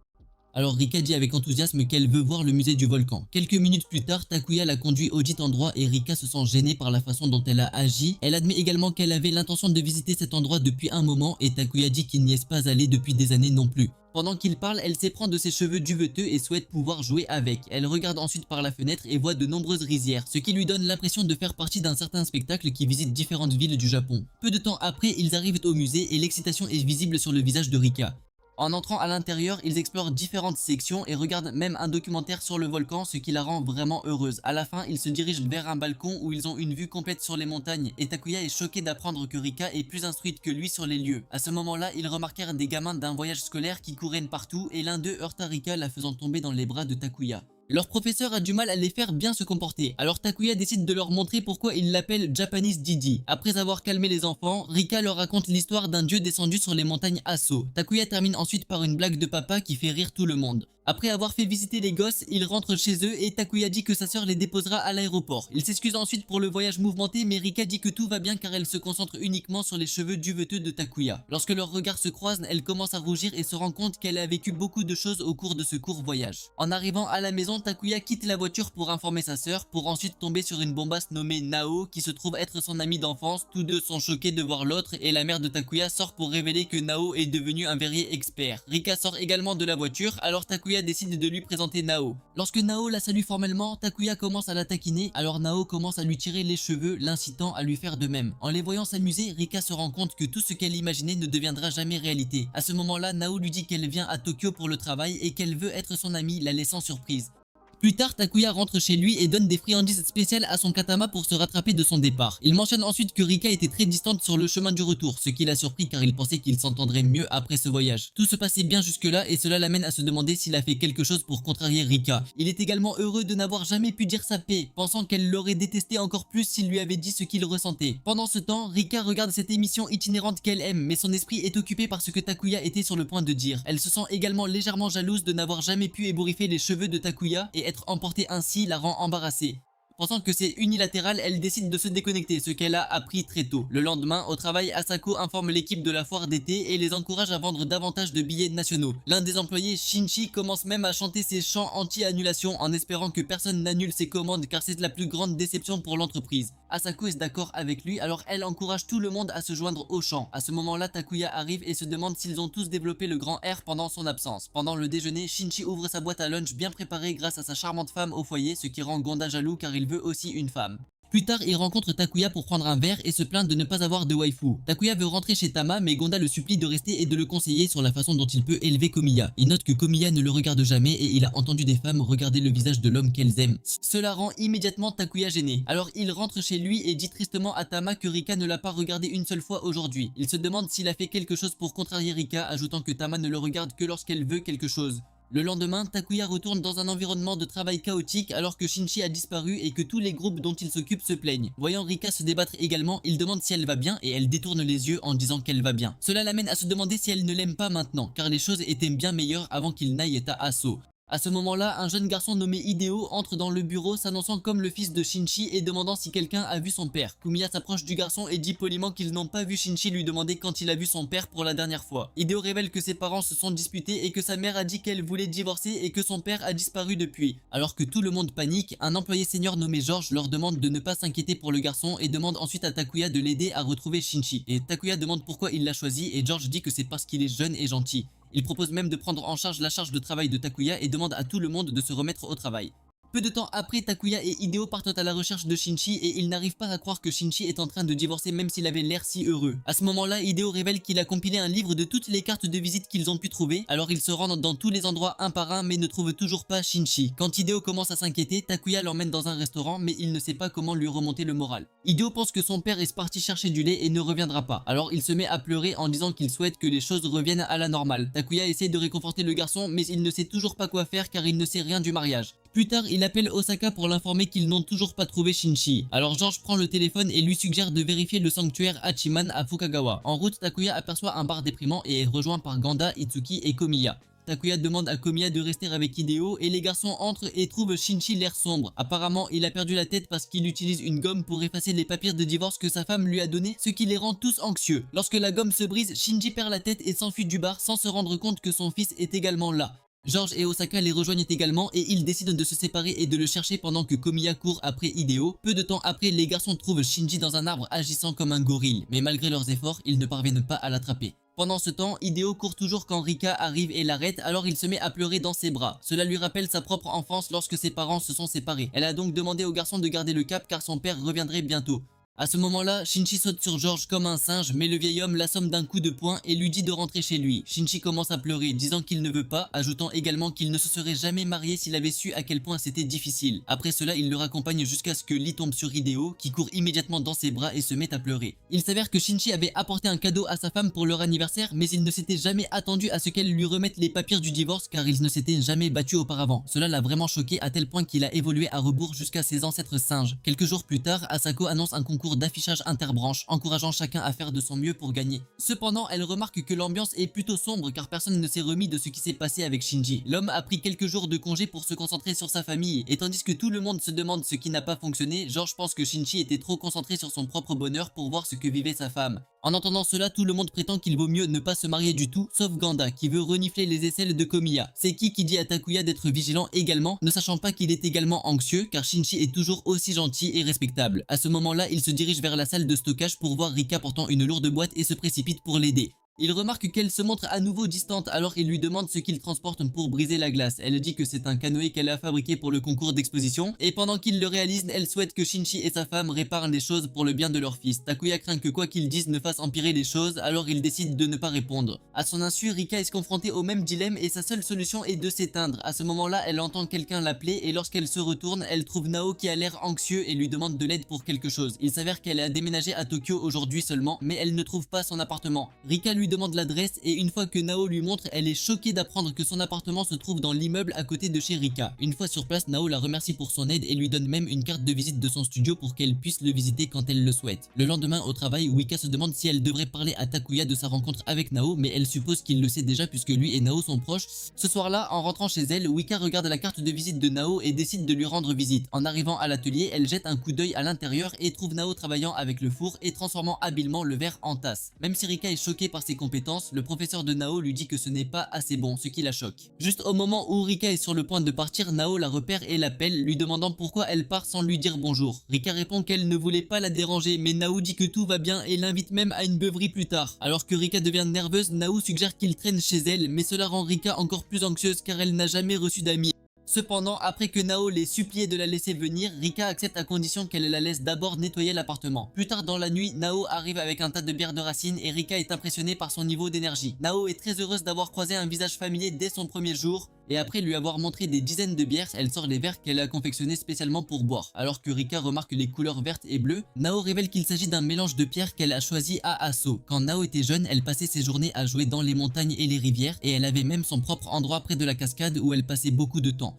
Alors Rika dit avec enthousiasme qu'elle veut voir le musée du volcan. Quelques minutes plus tard, Takuya la conduit au dit endroit et Rika se sent gênée par la façon dont elle a agi. Elle admet également qu'elle avait l'intention de visiter cet endroit depuis un moment et Takuya dit qu'il n'y est pas allé depuis des années non plus. Pendant qu'il parle, elle s'éprend de ses cheveux duveteux et souhaite pouvoir jouer avec. Elle regarde ensuite par la fenêtre et voit de nombreuses rizières, ce qui lui donne l'impression de faire partie d'un certain spectacle qui visite différentes villes du Japon. Peu de temps après, ils arrivent au musée et l'excitation est visible sur le visage de Rika. En entrant à l'intérieur, ils explorent différentes sections et regardent même un documentaire sur le volcan, ce qui la rend vraiment heureuse. À la fin, ils se dirigent vers un balcon où ils ont une vue complète sur les montagnes et Takuya est choqué d'apprendre que Rika est plus instruite que lui sur les lieux. À ce moment-là, ils remarquèrent des gamins d'un voyage scolaire qui couraient partout et l'un d'eux heurta Rika, la faisant tomber dans les bras de Takuya. Leur professeur a du mal à les faire bien se comporter, alors Takuya décide de leur montrer pourquoi il l'appelle Japanese Didi. Après avoir calmé les enfants, Rika leur raconte l'histoire d'un dieu descendu sur les montagnes Aso. Takuya termine ensuite par une blague de papa qui fait rire tout le monde. Après avoir fait visiter les gosses, ils rentrent chez eux et Takuya dit que sa sœur les déposera à l'aéroport. Il s'excuse ensuite pour le voyage mouvementé, mais Rika dit que tout va bien car elle se concentre uniquement sur les cheveux duveteux de Takuya. Lorsque leurs regards se croisent, elle commence à rougir et se rend compte qu'elle a vécu beaucoup de choses au cours de ce court voyage. En arrivant à la maison, Takuya quitte la voiture pour informer sa sœur, pour ensuite tomber sur une bombasse nommée Nao qui se trouve être son amie d'enfance. Tous deux sont choqués de voir l'autre et la mère de Takuya sort pour révéler que Nao est devenu un verrier expert. Rika sort également de la voiture, alors Takuya décide de lui présenter Nao. Lorsque Nao la salue formellement, Takuya commence à la taquiner, alors Nao commence à lui tirer les cheveux, l'incitant à lui faire de même. En les voyant s'amuser, Rika se rend compte que tout ce qu'elle imaginait ne deviendra jamais réalité. À ce moment-là, Nao lui dit qu'elle vient à Tokyo pour le travail et qu'elle veut être son amie, la laissant surprise. Plus tard, Takuya rentre chez lui et donne des friandises spéciales à son katama pour se rattraper de son départ. Il mentionne ensuite que Rika était très distante sur le chemin du retour, ce qui l'a surpris car il pensait qu'il s'entendrait mieux après ce voyage. Tout se passait bien jusque-là et cela l'amène à se demander s'il a fait quelque chose pour contrarier Rika. Il est également heureux de n'avoir jamais pu dire sa paix, pensant qu'elle l'aurait détesté encore plus s'il lui avait dit ce qu'il ressentait. Pendant ce temps, Rika regarde cette émission itinérante qu'elle aime, mais son esprit est occupé par ce que Takuya était sur le point de dire. Elle se sent également légèrement jalouse de n'avoir jamais pu ébouriffer les cheveux de Takuya et être emportée ainsi la rend embarrassée. Pensant que c'est unilatéral, elle décide de se déconnecter, ce qu'elle a appris très tôt. Le lendemain, au travail, Asako informe l'équipe de la foire d'été et les encourage à vendre davantage de billets nationaux. L'un des employés, Shinji, commence même à chanter ses chants anti-annulation en espérant que personne n'annule ses commandes car c'est la plus grande déception pour l'entreprise. Asako est d'accord avec lui, alors elle encourage tout le monde à se joindre au chant. À ce moment-là, Takuya arrive et se demande s'ils ont tous développé le grand R pendant son absence. Pendant le déjeuner, Shinji ouvre sa boîte à lunch bien préparée grâce à sa charmante femme au foyer, ce qui rend Gonda jaloux car il veut aussi une femme. Plus tard, il rencontre Takuya pour prendre un verre et se plaint de ne pas avoir de waifu. Takuya veut rentrer chez Tama, mais Gonda le supplie de rester et de le conseiller sur la façon dont il peut élever Komiya. Il note que Komiya ne le regarde jamais et il a entendu des femmes regarder le visage de l'homme qu'elles aiment. Cela rend immédiatement Takuya gêné. Alors il rentre chez lui et dit tristement à Tama que Rika ne l'a pas regardé une seule fois aujourd'hui. Il se demande s'il a fait quelque chose pour contrarier Rika, ajoutant que Tama ne le regarde que lorsqu'elle veut quelque chose. Le lendemain, Takuya retourne dans un environnement de travail chaotique alors que Shinji a disparu et que tous les groupes dont il s'occupe se plaignent. Voyant Rika se débattre également, il demande si elle va bien et elle détourne les yeux en disant qu'elle va bien. Cela l'amène à se demander si elle ne l'aime pas maintenant, car les choses étaient bien meilleures avant qu'il n'aille à Asso. À ce moment-là, un jeune garçon nommé Hideo entre dans le bureau s'annonçant comme le fils de Shinji et demandant si quelqu'un a vu son père. Kumiya s'approche du garçon et dit poliment qu'ils n'ont pas vu Shinji lui demander quand il a vu son père pour la dernière fois. Hideo révèle que ses parents se sont disputés et que sa mère a dit qu'elle voulait divorcer et que son père a disparu depuis. Alors que tout le monde panique, un employé senior nommé George leur demande de ne pas s'inquiéter pour le garçon et demande ensuite à Takuya de l'aider à retrouver Shinji. Et Takuya demande pourquoi il l'a choisi et George dit que c'est parce qu'il est jeune et gentil. Il propose même de prendre en charge la charge de travail de Takuya et demande à tout le monde de se remettre au travail. Peu de temps après, Takuya et Hideo partent à la recherche de Shinji et ils n'arrivent pas à croire que Shinji est en train de divorcer même s'il avait l'air si heureux. À ce moment-là, Hideo révèle qu'il a compilé un livre de toutes les cartes de visite qu'ils ont pu trouver, alors ils se rendent dans tous les endroits un par un mais ne trouvent toujours pas Shinji. Quand Hideo commence à s'inquiéter, Takuya l'emmène dans un restaurant mais il ne sait pas comment lui remonter le moral. Hideo pense que son père est parti chercher du lait et ne reviendra pas, alors il se met à pleurer en disant qu'il souhaite que les choses reviennent à la normale. Takuya essaie de réconforter le garçon mais il ne sait toujours pas quoi faire car il ne sait rien du mariage. Plus tard, il appelle Osaka pour l'informer qu'ils n'ont toujours pas trouvé Shinji. Alors George prend le téléphone et lui suggère de vérifier le sanctuaire Hachiman à Fukagawa. En route, Takuya aperçoit un bar déprimant et est rejoint par Ganda, Itsuki et Komiya. Takuya demande à Komiya de rester avec Hideo et les garçons entrent et trouvent Shinji l'air sombre. Apparemment, il a perdu la tête parce qu'il utilise une gomme pour effacer les papiers de divorce que sa femme lui a donnés, ce qui les rend tous anxieux. Lorsque la gomme se brise, Shinji perd la tête et s'enfuit du bar sans se rendre compte que son fils est également là. George et Osaka les rejoignent également et ils décident de se séparer et de le chercher pendant que Komiya court après Hideo. Peu de temps après, les garçons trouvent Shinji dans un arbre agissant comme un gorille, mais malgré leurs efforts, ils ne parviennent pas à l'attraper. Pendant ce temps, Hideo court toujours quand Rika arrive et l'arrête, alors il se met à pleurer dans ses bras. Cela lui rappelle sa propre enfance lorsque ses parents se sont séparés. Elle a donc demandé au garçon de garder le cap car son père reviendrait bientôt. À ce moment-là, Shinji saute sur George comme un singe, mais le vieil homme l'assomme d'un coup de poing et lui dit de rentrer chez lui. Shinji commence à pleurer, disant qu'il ne veut pas, ajoutant également qu'il ne se serait jamais marié s'il avait su à quel point c'était difficile. Après cela, il le raccompagne jusqu'à ce que Lee tombe sur Hideo, qui court immédiatement dans ses bras et se met à pleurer. Il s'avère que Shinji avait apporté un cadeau à sa femme pour leur anniversaire, mais il ne s'était jamais attendu à ce qu'elle lui remette les papiers du divorce car il ne s'était jamais battu auparavant. Cela l'a vraiment choqué à tel point qu'il a évolué à rebours jusqu'à ses ancêtres singes. Quelques jours plus tard, Asako annonce un concours d'affichage interbranche, encourageant chacun à faire de son mieux pour gagner. Cependant, elle remarque que l'ambiance est plutôt sombre car personne ne s'est remis de ce qui s'est passé avec Shinji. L'homme a pris quelques jours de congé pour se concentrer sur sa famille, et tandis que tout le monde se demande ce qui n'a pas fonctionné, George pense que Shinji était trop concentré sur son propre bonheur pour voir ce que vivait sa femme. En entendant cela, tout le monde prétend qu'il vaut mieux ne pas se marier du tout, sauf Ganda, qui veut renifler les aisselles de Komiya. C'est qui dit à Takuya d'être vigilant également, ne sachant pas qu'il est également anxieux, car Shinji est toujours aussi gentil et respectable. À ce moment-là, il se dirige vers la salle de stockage pour voir Rika portant une lourde boîte et se précipite pour l'aider. Il remarque qu'elle se montre à nouveau distante, alors il lui demande ce qu'il transporte pour briser la glace. Elle dit que c'est un canoë qu'elle a fabriqué pour le concours d'exposition, et pendant qu'il le réalise, elle souhaite que Shinji et sa femme réparent les choses pour le bien de leur fils. Takuya craint que quoi qu'ils disent ne fasse empirer les choses, alors il décide de ne pas répondre. À son insu, Rika est confrontée au même dilemme et sa seule solution est de s'éteindre. À ce moment-là, elle entend quelqu'un l'appeler et lorsqu'elle se retourne, elle trouve Nao qui a l'air anxieux et lui demande de l'aide pour quelque chose. Il s'avère qu'elle a déménagé à Tokyo aujourd'hui seulement, mais elle ne trouve pas son appartement. Rika lui demande l'adresse et une fois que Nao lui montre, elle est choquée d'apprendre que son appartement se trouve dans l'immeuble à côté de chez Rika. Une fois sur place, Nao la remercie pour son aide et lui donne même une carte de visite de son studio pour qu'elle puisse le visiter quand elle le souhaite. Le lendemain au travail, Wika se demande si elle devrait parler à Takuya de sa rencontre avec Nao, mais elle suppose qu'il le sait déjà puisque lui et Nao sont proches. Ce soir-là, en rentrant chez elle, Wika regarde la carte de visite de Nao et décide de lui rendre visite. En arrivant à l'atelier, elle jette un coup d'œil à l'intérieur et trouve Nao travaillant avec le four et transformant habilement le verre en tasse. Même si Rika est choquée par ses compétences, le professeur de Nao lui dit que ce n'est pas assez bon, ce qui la choque. Juste au moment où Rika est sur le point de partir, Nao la repère et l'appelle, lui demandant pourquoi elle part sans lui dire bonjour. Rika répond qu'elle ne voulait pas la déranger, mais Nao dit que tout va bien et l'invite même à une beuverie plus tard. Alors que Rika devient nerveuse, Nao suggère qu'il traîne chez elle, mais cela rend Rika encore plus anxieuse car elle n'a jamais reçu d'amis. Cependant, après que Nao l'ait supplié de la laisser venir, Rika accepte à condition qu'elle la laisse d'abord nettoyer l'appartement. Plus tard dans la nuit, Nao arrive avec un tas de bières de racines et Rika est impressionnée par son niveau d'énergie. Nao est très heureuse d'avoir croisé un visage familier dès son premier jour, et après lui avoir montré des dizaines de bières, elle sort les verres qu'elle a confectionnés spécialement pour boire. Alors que Rika remarque les couleurs vertes et bleues, Nao révèle qu'il s'agit d'un mélange de pierres qu'elle a choisi à Asso. Quand Nao était jeune, elle passait ses journées à jouer dans les montagnes et les rivières, et elle avait même son propre endroit près de la cascade où elle passait beaucoup de temps.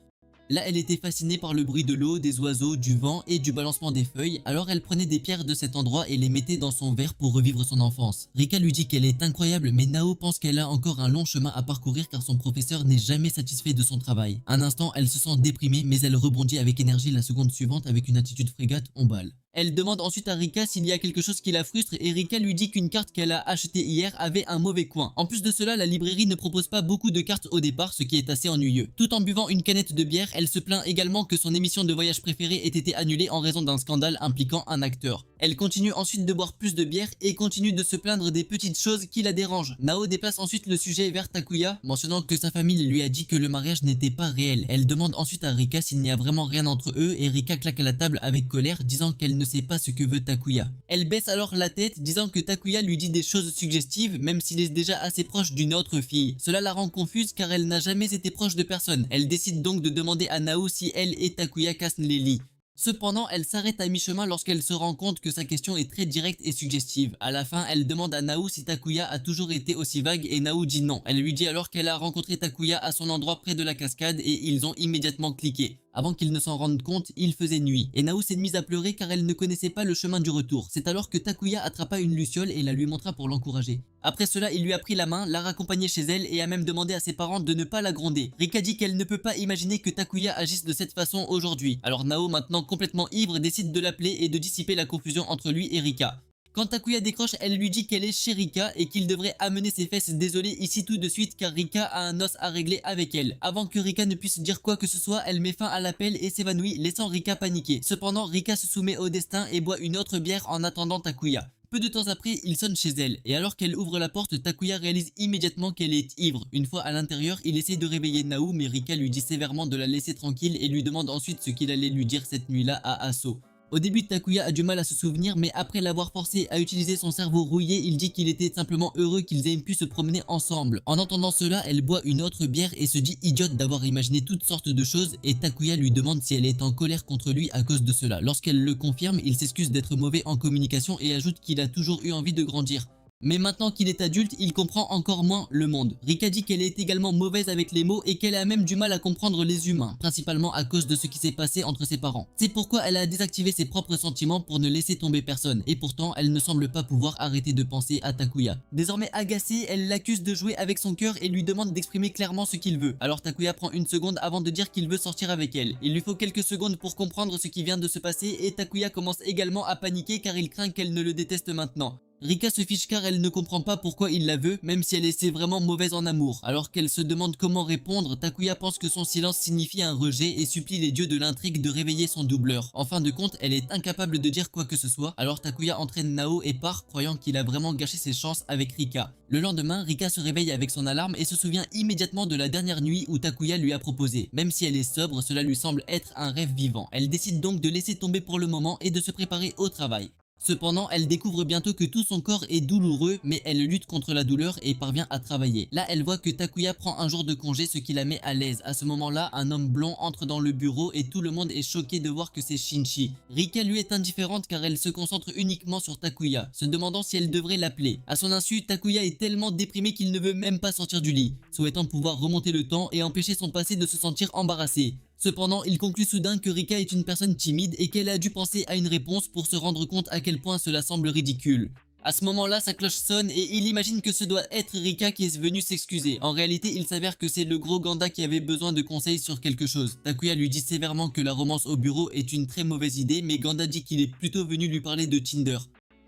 Là, elle était fascinée par le bruit de l'eau, des oiseaux, du vent et du balancement des feuilles, alors elle prenait des pierres de cet endroit et les mettait dans son verre pour revivre son enfance. Rika lui dit qu'elle est incroyable, mais Nao pense qu'elle a encore un long chemin à parcourir car son professeur n'est jamais satisfait de son travail. Un instant, elle se sent déprimée, mais elle rebondit avec énergie la seconde suivante avec une attitude frégate, on balle. Elle demande ensuite à Rika s'il y a quelque chose qui la frustre et Rika lui dit qu'une carte qu'elle a achetée hier avait un mauvais coin. En plus de cela, la librairie ne propose pas beaucoup de cartes au départ, ce qui est assez ennuyeux. Tout en buvant une canette de bière, elle se plaint également que son émission de voyage préférée ait été annulée en raison d'un scandale impliquant un acteur. Elle continue ensuite de boire plus de bière et continue de se plaindre des petites choses qui la dérangent. Nao déplace ensuite le sujet vers Takuya, mentionnant que sa famille lui a dit que le mariage n'était pas réel. Elle demande ensuite à Rika s'il n'y a vraiment rien entre eux et Rika claque à la table avec colère, disant qu'elle ne sait pas ce que veut Takuya. Elle baisse alors la tête, disant que Takuya lui dit des choses suggestives, même s'il est déjà assez proche d'une autre fille. Cela la rend confuse car elle n'a jamais été proche de personne. Elle décide donc de demander à Nao si elle et Takuya cassent les lits. Cependant, elle s'arrête à mi-chemin lorsqu'elle se rend compte que sa question est très directe et suggestive. À la fin, elle demande à Nao si Takuya a toujours été aussi vague et Nao dit non. Elle lui dit alors qu'elle a rencontré Takuya à son endroit près de la cascade et ils ont immédiatement cliqué. Avant qu'ils ne s'en rendent compte, il faisait nuit, et Nao s'est mise à pleurer car elle ne connaissait pas le chemin du retour. C'est alors que Takuya attrapa une luciole et la lui montra pour l'encourager. Après cela, il lui a pris la main, l'a raccompagnée chez elle et a même demandé à ses parents de ne pas la gronder. Rika dit qu'elle ne peut pas imaginer que Takuya agisse de cette façon aujourd'hui. Alors Nao, maintenant complètement ivre, décide de l'appeler et de dissiper la confusion entre lui et Rika. Quand Takuya décroche, elle lui dit qu'elle est chez Rika et qu'il devrait amener ses fesses désolées ici tout de suite car Rika a un os à régler avec elle. Avant que Rika ne puisse dire quoi que ce soit, elle met fin à l'appel et s'évanouit, laissant Rika paniquer. Cependant, Rika se soumet au destin et boit une autre bière en attendant Takuya. Peu de temps après, il sonne chez elle, et alors qu'elle ouvre la porte, Takuya réalise immédiatement qu'elle est ivre. Une fois à l'intérieur, il essaie de réveiller Nao, mais Rika lui dit sévèrement de la laisser tranquille et lui demande ensuite ce qu'il allait lui dire cette nuit-là à Asso. Au début, Takuya a du mal à se souvenir, mais après l'avoir forcé à utiliser son cerveau rouillé, il dit qu'il était simplement heureux qu'ils aient pu se promener ensemble. En entendant cela, elle boit une autre bière et se dit idiote d'avoir imaginé toutes sortes de choses et Takuya lui demande si elle est en colère contre lui à cause de cela. Lorsqu'elle le confirme, il s'excuse d'être mauvais en communication et ajoute qu'il a toujours eu envie de grandir. Mais maintenant qu'il est adulte, il comprend encore moins le monde. Rika dit qu'elle est également mauvaise avec les mots et qu'elle a même du mal à comprendre les humains, principalement à cause de ce qui s'est passé entre ses parents. C'est pourquoi elle a désactivé ses propres sentiments pour ne laisser tomber personne, et pourtant elle ne semble pas pouvoir arrêter de penser à Takuya. Désormais agacée, elle l'accuse de jouer avec son cœur et lui demande d'exprimer clairement ce qu'il veut. Alors Takuya prend une seconde avant de dire qu'il veut sortir avec elle. Il lui faut quelques secondes pour comprendre ce qui vient de se passer et Takuya commence également à paniquer car il craint qu'elle ne le déteste maintenant. Rika se fiche car elle ne comprend pas pourquoi il la veut, même si elle essaie vraiment mauvaise en amour. Alors qu'elle se demande comment répondre, Takuya pense que son silence signifie un rejet et supplie les dieux de l'intrigue de réveiller son doubleur. En fin de compte, elle est incapable de dire quoi que ce soit, alors Takuya entraîne Nao et part, croyant qu'il a vraiment gâché ses chances avec Rika. Le lendemain, Rika se réveille avec son alarme et se souvient immédiatement de la dernière nuit où Takuya lui a proposé. Même si elle est sobre, cela lui semble être un rêve vivant. Elle décide donc de laisser tomber pour le moment et de se préparer au travail. Cependant, elle découvre bientôt que tout son corps est douloureux, mais elle lutte contre la douleur et parvient à travailler. Là, elle voit que Takuya prend un jour de congé, ce qui la met à l'aise. À ce moment-là, un homme blond entre dans le bureau et tout le monde est choqué de voir que c'est Shinji. Rika lui est indifférente car elle se concentre uniquement sur Takuya, se demandant si elle devrait l'appeler. À son insu, Takuya est tellement déprimé qu'il ne veut même pas sortir du lit, souhaitant pouvoir remonter le temps et empêcher son passé de se sentir embarrassé. Cependant, il conclut soudain que Rika est une personne timide et qu'elle a dû penser à une réponse pour se rendre compte à quel point cela semble ridicule. À ce moment-là, sa cloche sonne et il imagine que ce doit être Rika qui est venue s'excuser. En réalité, il s'avère que c'est le gros Ganda qui avait besoin de conseils sur quelque chose. Takuya lui dit sévèrement que la romance au bureau est une très mauvaise idée, mais Ganda dit qu'il est plutôt venu lui parler de Tinder.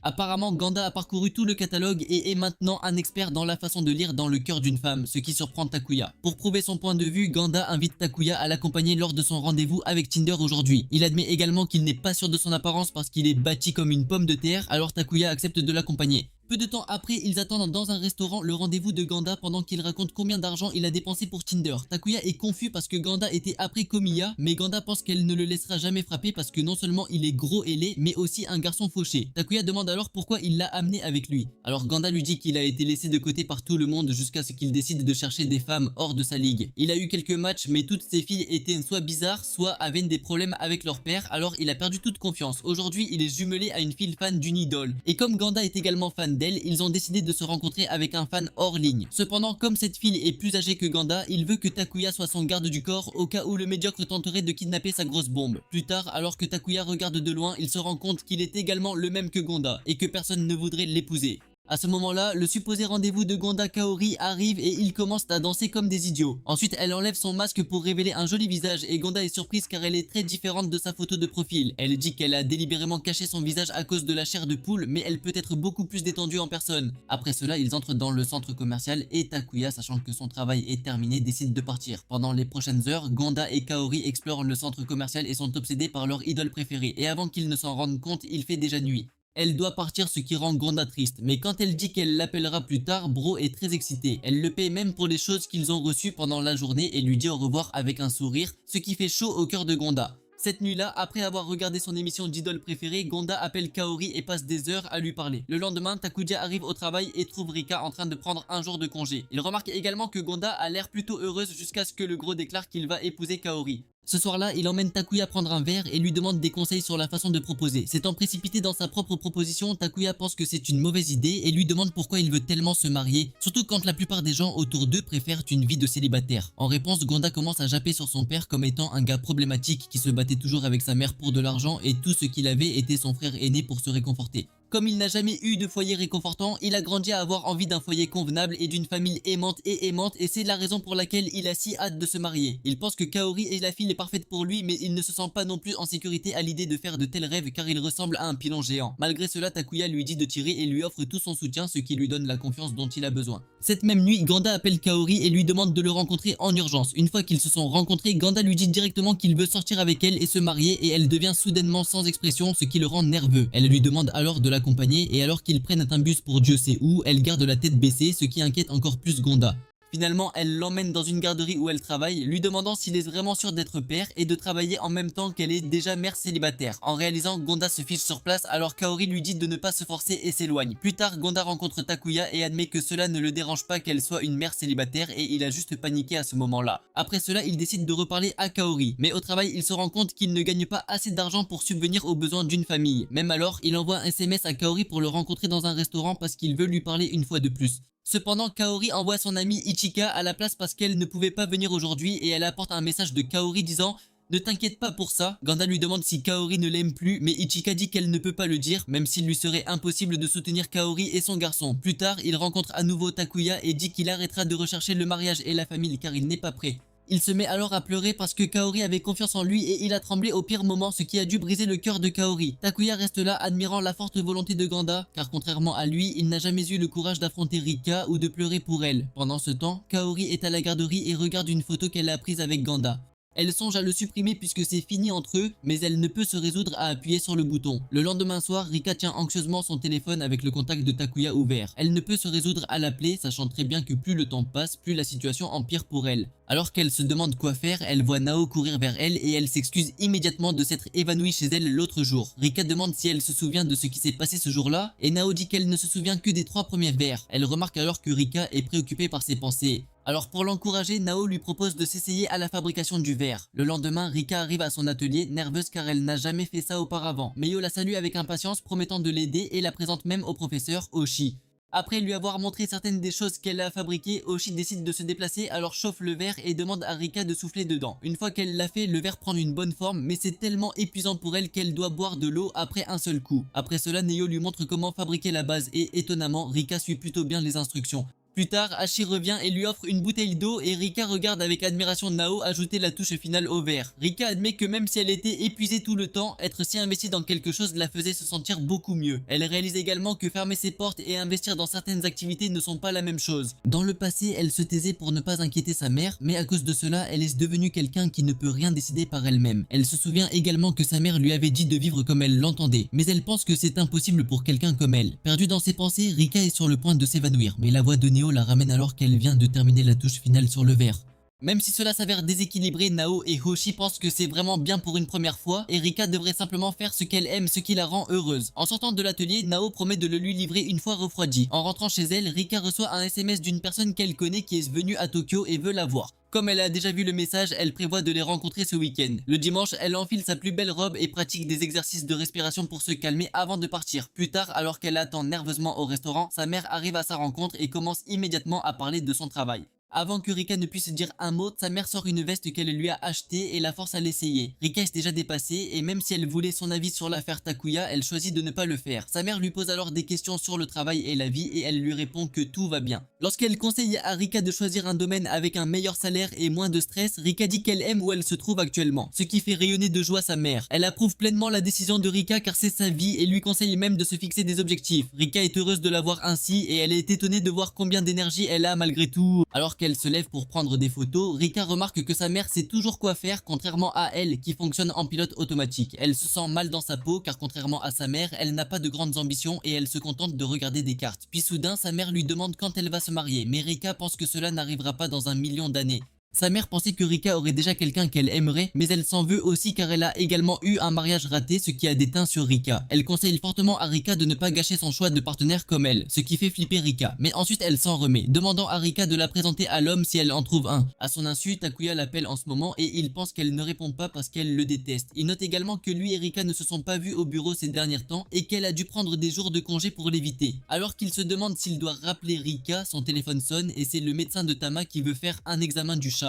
Apparemment, Ganda a parcouru tout le catalogue et est maintenant un expert dans la façon de lire dans le cœur d'une femme, ce qui surprend Takuya. Pour prouver son point de vue, Ganda invite Takuya à l'accompagner lors de son rendez-vous avec Tinder aujourd'hui. Il admet également qu'il n'est pas sûr de son apparence parce qu'il est bâti comme une pomme de terre, alors Takuya accepte de l'accompagner. Peu de temps après, ils attendent dans un restaurant le rendez-vous de Ganda pendant qu'il raconte combien d'argent il a dépensé pour Tinder. Takuya est confus parce que Ganda était après Komiya, mais Ganda pense qu'elle ne le laissera jamais frapper parce que non seulement il est gros et laid, mais aussi un garçon fauché. Takuya demande alors pourquoi il l'a amené avec lui. Alors Ganda lui dit qu'il a été laissé de côté par tout le monde jusqu'à ce qu'il décide de chercher des femmes hors de sa ligue. Il a eu quelques matchs, mais toutes ces filles étaient soit bizarres, soit avaient des problèmes avec leur père, alors il a perdu toute confiance. Aujourd'hui, il est jumelé à une fille fan d'une idole. Et comme Ganda est également fan d'elle, ils ont décidé de se rencontrer avec un fan hors ligne. Cependant, comme cette fille est plus âgée que Ganda, il veut que Takuya soit son garde du corps au cas où le médiocre tenterait de kidnapper sa grosse bombe. Plus tard, alors que Takuya regarde de loin, il se rend compte qu'il est également le même que Ganda et que personne ne voudrait l'épouser. À ce moment-là, le supposé rendez-vous de Ganda Kaori arrive et ils commencent à danser comme des idiots. Ensuite, elle enlève son masque pour révéler un joli visage et Ganda est surprise car elle est très différente de sa photo de profil. Elle dit qu'elle a délibérément caché son visage à cause de la chair de poule, mais elle peut être beaucoup plus détendue en personne. Après cela, ils entrent dans le centre commercial et Takuya, sachant que son travail est terminé, décide de partir. Pendant les prochaines heures, Ganda et Kaori explorent le centre commercial et sont obsédés par leur idole préférée. Et avant qu'ils ne s'en rendent compte, il fait déjà nuit. Elle doit partir, ce qui rend Ganda triste, mais quand elle dit qu'elle l'appellera plus tard, Bro est très excité. Elle le paie même pour les choses qu'ils ont reçues pendant la journée et lui dit au revoir avec un sourire, ce qui fait chaud au cœur de Ganda. Cette nuit-là, après avoir regardé son émission d'idole préférée, Ganda appelle Kaori et passe des heures à lui parler. Le lendemain, Takuya arrive au travail et trouve Rika en train de prendre un jour de congé. Il remarque également que Ganda a l'air plutôt heureuse jusqu'à ce que le gros déclare qu'il va épouser Kaori. Ce soir-là, il emmène Takuya prendre un verre et lui demande des conseils sur la façon de proposer. S'étant précipité dans sa propre proposition, Takuya pense que c'est une mauvaise idée et lui demande pourquoi il veut tellement se marier, surtout quand la plupart des gens autour d'eux préfèrent une vie de célibataire. En réponse, Ganda commence à japper sur son père comme étant un gars problématique qui se battait toujours avec sa mère pour de l'argent et tout ce qu'il avait était son frère aîné pour se réconforter. Comme il n'a jamais eu de foyer réconfortant, il a grandi à avoir envie d'un foyer convenable et d'une famille aimante et c'est la raison pour laquelle il a si hâte de se marier. Il pense que Kaori est la fille parfaite pour lui, mais il ne se sent pas non plus en sécurité à l'idée de faire de tels rêves car il ressemble à un pilon géant. Malgré cela, Takuya lui dit de tirer et lui offre tout son soutien, ce qui lui donne la confiance dont il a besoin. Cette même nuit, Ganda appelle Kaori et lui demande de le rencontrer en urgence. Une fois qu'ils se sont rencontrés, Ganda lui dit directement qu'il veut sortir avec elle et se marier et elle devient soudainement sans expression, ce qui le rend nerveux. Elle lui demande alors de l'accompagner et alors qu'ils prennent un bus pour Dieu sait où, elle garde la tête baissée, ce qui inquiète encore plus Ganda. Finalement, elle l'emmène dans une garderie où elle travaille, lui demandant s'il est vraiment sûr d'être père et de travailler en même temps qu'elle est déjà mère célibataire. En réalisant, Ganda se fiche sur place alors Kaori lui dit de ne pas se forcer et s'éloigne. Plus tard, Ganda rencontre Takuya et admet que cela ne le dérange pas qu'elle soit une mère célibataire et il a juste paniqué à ce moment-là. Après cela, il décide de reparler à Kaori. Mais au travail, il se rend compte qu'il ne gagne pas assez d'argent pour subvenir aux besoins d'une famille. Même alors, il envoie un SMS à Kaori pour le rencontrer dans un restaurant parce qu'il veut lui parler une fois de plus. Cependant, Kaori envoie son amie Ichika à la place parce qu'elle ne pouvait pas venir aujourd'hui et elle apporte un message de Kaori disant « Ne t'inquiète pas pour ça ». Ganda lui demande si Kaori ne l'aime plus, mais Ichika dit qu'elle ne peut pas le dire, même s'il lui serait impossible de soutenir Kaori et son garçon. Plus tard, il rencontre à nouveau Takuya et dit qu'il arrêtera de rechercher le mariage et la famille car il n'est pas prêt. Il se met alors à pleurer parce que Kaori avait confiance en lui et il a tremblé au pire moment, ce qui a dû briser le cœur de Kaori. Takuya reste là admirant la forte volonté de Ganda, car contrairement à lui, il n'a jamais eu le courage d'affronter Rika ou de pleurer pour elle. Pendant ce temps, Kaori est à la garderie et regarde une photo qu'elle a prise avec Ganda. Elle songe à le supprimer puisque c'est fini entre eux, mais elle ne peut se résoudre à appuyer sur le bouton. Le lendemain soir, Rika tient anxieusement son téléphone avec le contact de Takuya ouvert. Elle ne peut se résoudre à l'appeler, sachant très bien que plus le temps passe, plus la situation empire pour elle. Alors qu'elle se demande quoi faire, elle voit Nao courir vers elle et elle s'excuse immédiatement de s'être évanouie chez elle l'autre jour. Rika demande si elle se souvient de ce qui s'est passé ce jour-là et Nao dit qu'elle ne se souvient que des 3 premiers verres. Elle remarque alors que Rika est préoccupée par ses pensées. Alors pour l'encourager, Nao lui propose de s'essayer à la fabrication du verre. Le lendemain, Rika arrive à son atelier, nerveuse car elle n'a jamais fait ça auparavant. Meio la salue avec impatience, promettant de l'aider et la présente même au professeur Oshi. Après lui avoir montré certaines des choses qu'elle a fabriquées, Oshi décide de se déplacer, alors chauffe le verre et demande à Rika de souffler dedans. Une fois qu'elle l'a fait, le verre prend une bonne forme, mais c'est tellement épuisant pour elle qu'elle doit boire de l'eau après un seul coup. Après cela, Neo lui montre comment fabriquer la base et étonnamment, Rika suit plutôt bien les instructions. Plus tard, Hachi revient et lui offre une bouteille d'eau et Rika regarde avec admiration Nao ajouter la touche finale au verre. Rika admet que même si elle était épuisée tout le temps, être si investie dans quelque chose la faisait se sentir beaucoup mieux. Elle réalise également que fermer ses portes et investir dans certaines activités ne sont pas la même chose. Dans le passé, elle se taisait pour ne pas inquiéter sa mère, mais à cause de cela, elle est devenue quelqu'un qui ne peut rien décider par elle-même. Elle se souvient également que sa mère lui avait dit de vivre comme elle l'entendait, mais elle pense que c'est impossible pour quelqu'un comme elle. Perdue dans ses pensées, Rika est sur le point de s'évanouir, mais la voix de Neo la ramène alors qu'elle vient de terminer la touche finale sur le verre. Même si cela s'avère déséquilibré, Nao et Hoshi pensent que c'est vraiment bien pour une première fois et Rika devrait simplement faire ce qu'elle aime, ce qui la rend heureuse. En sortant de l'atelier, Nao promet de le lui livrer une fois refroidi. En rentrant chez elle, Rika reçoit un SMS d'une personne qu'elle connaît qui est venue à Tokyo et veut la voir. Comme elle a déjà vu le message, elle prévoit de les rencontrer ce week-end. Le dimanche, elle enfile sa plus belle robe et pratique des exercices de respiration pour se calmer avant de partir. Plus tard, alors qu'elle attend nerveusement au restaurant, sa mère arrive à sa rencontre et commence immédiatement à parler de son travail. Avant que Rika ne puisse dire un mot, sa mère sort une veste qu'elle lui a achetée et la force à l'essayer. Rika est déjà dépassée et même si elle voulait son avis sur l'affaire Takuya, elle choisit de ne pas le faire. Sa mère lui pose alors des questions sur le travail et la vie et elle lui répond que tout va bien. Lorsqu'elle conseille à Rika de choisir un domaine avec un meilleur salaire et moins de stress, Rika dit qu'elle aime où elle se trouve actuellement, ce qui fait rayonner de joie sa mère. Elle approuve pleinement la décision de Rika car c'est sa vie et lui conseille même de se fixer des objectifs. Rika est heureuse de la voir ainsi et elle est étonnée de voir combien d'énergie elle a malgré tout. Alors qu'elle se lève pour prendre des photos, Rika remarque que sa mère sait toujours quoi faire contrairement à elle qui fonctionne en pilote automatique. Elle se sent mal dans sa peau car contrairement à sa mère, elle n'a pas de grandes ambitions et elle se contente de regarder des cartes. Puis soudain, sa mère lui demande quand elle va se marier, mais Rika pense que cela n'arrivera pas dans 1 million d'années. Sa mère pensait que Rika aurait déjà quelqu'un qu'elle aimerait, mais elle s'en veut aussi car elle a également eu un mariage raté, ce qui a des teints sur Rika. Elle conseille fortement à Rika de ne pas gâcher son choix de partenaire comme elle, ce qui fait flipper Rika. Mais ensuite elle s'en remet, demandant à Rika de la présenter à l'homme si elle en trouve un. À son insu, Takuya l'appelle en ce moment et il pense qu'elle ne répond pas parce qu'elle le déteste. Il note également que lui et Rika ne se sont pas vus au bureau ces derniers temps et qu'elle a dû prendre des jours de congé pour l'éviter. Alors qu'il se demande s'il doit rappeler Rika, son téléphone sonne et c'est le médecin de Tama qui veut faire un examen du chat.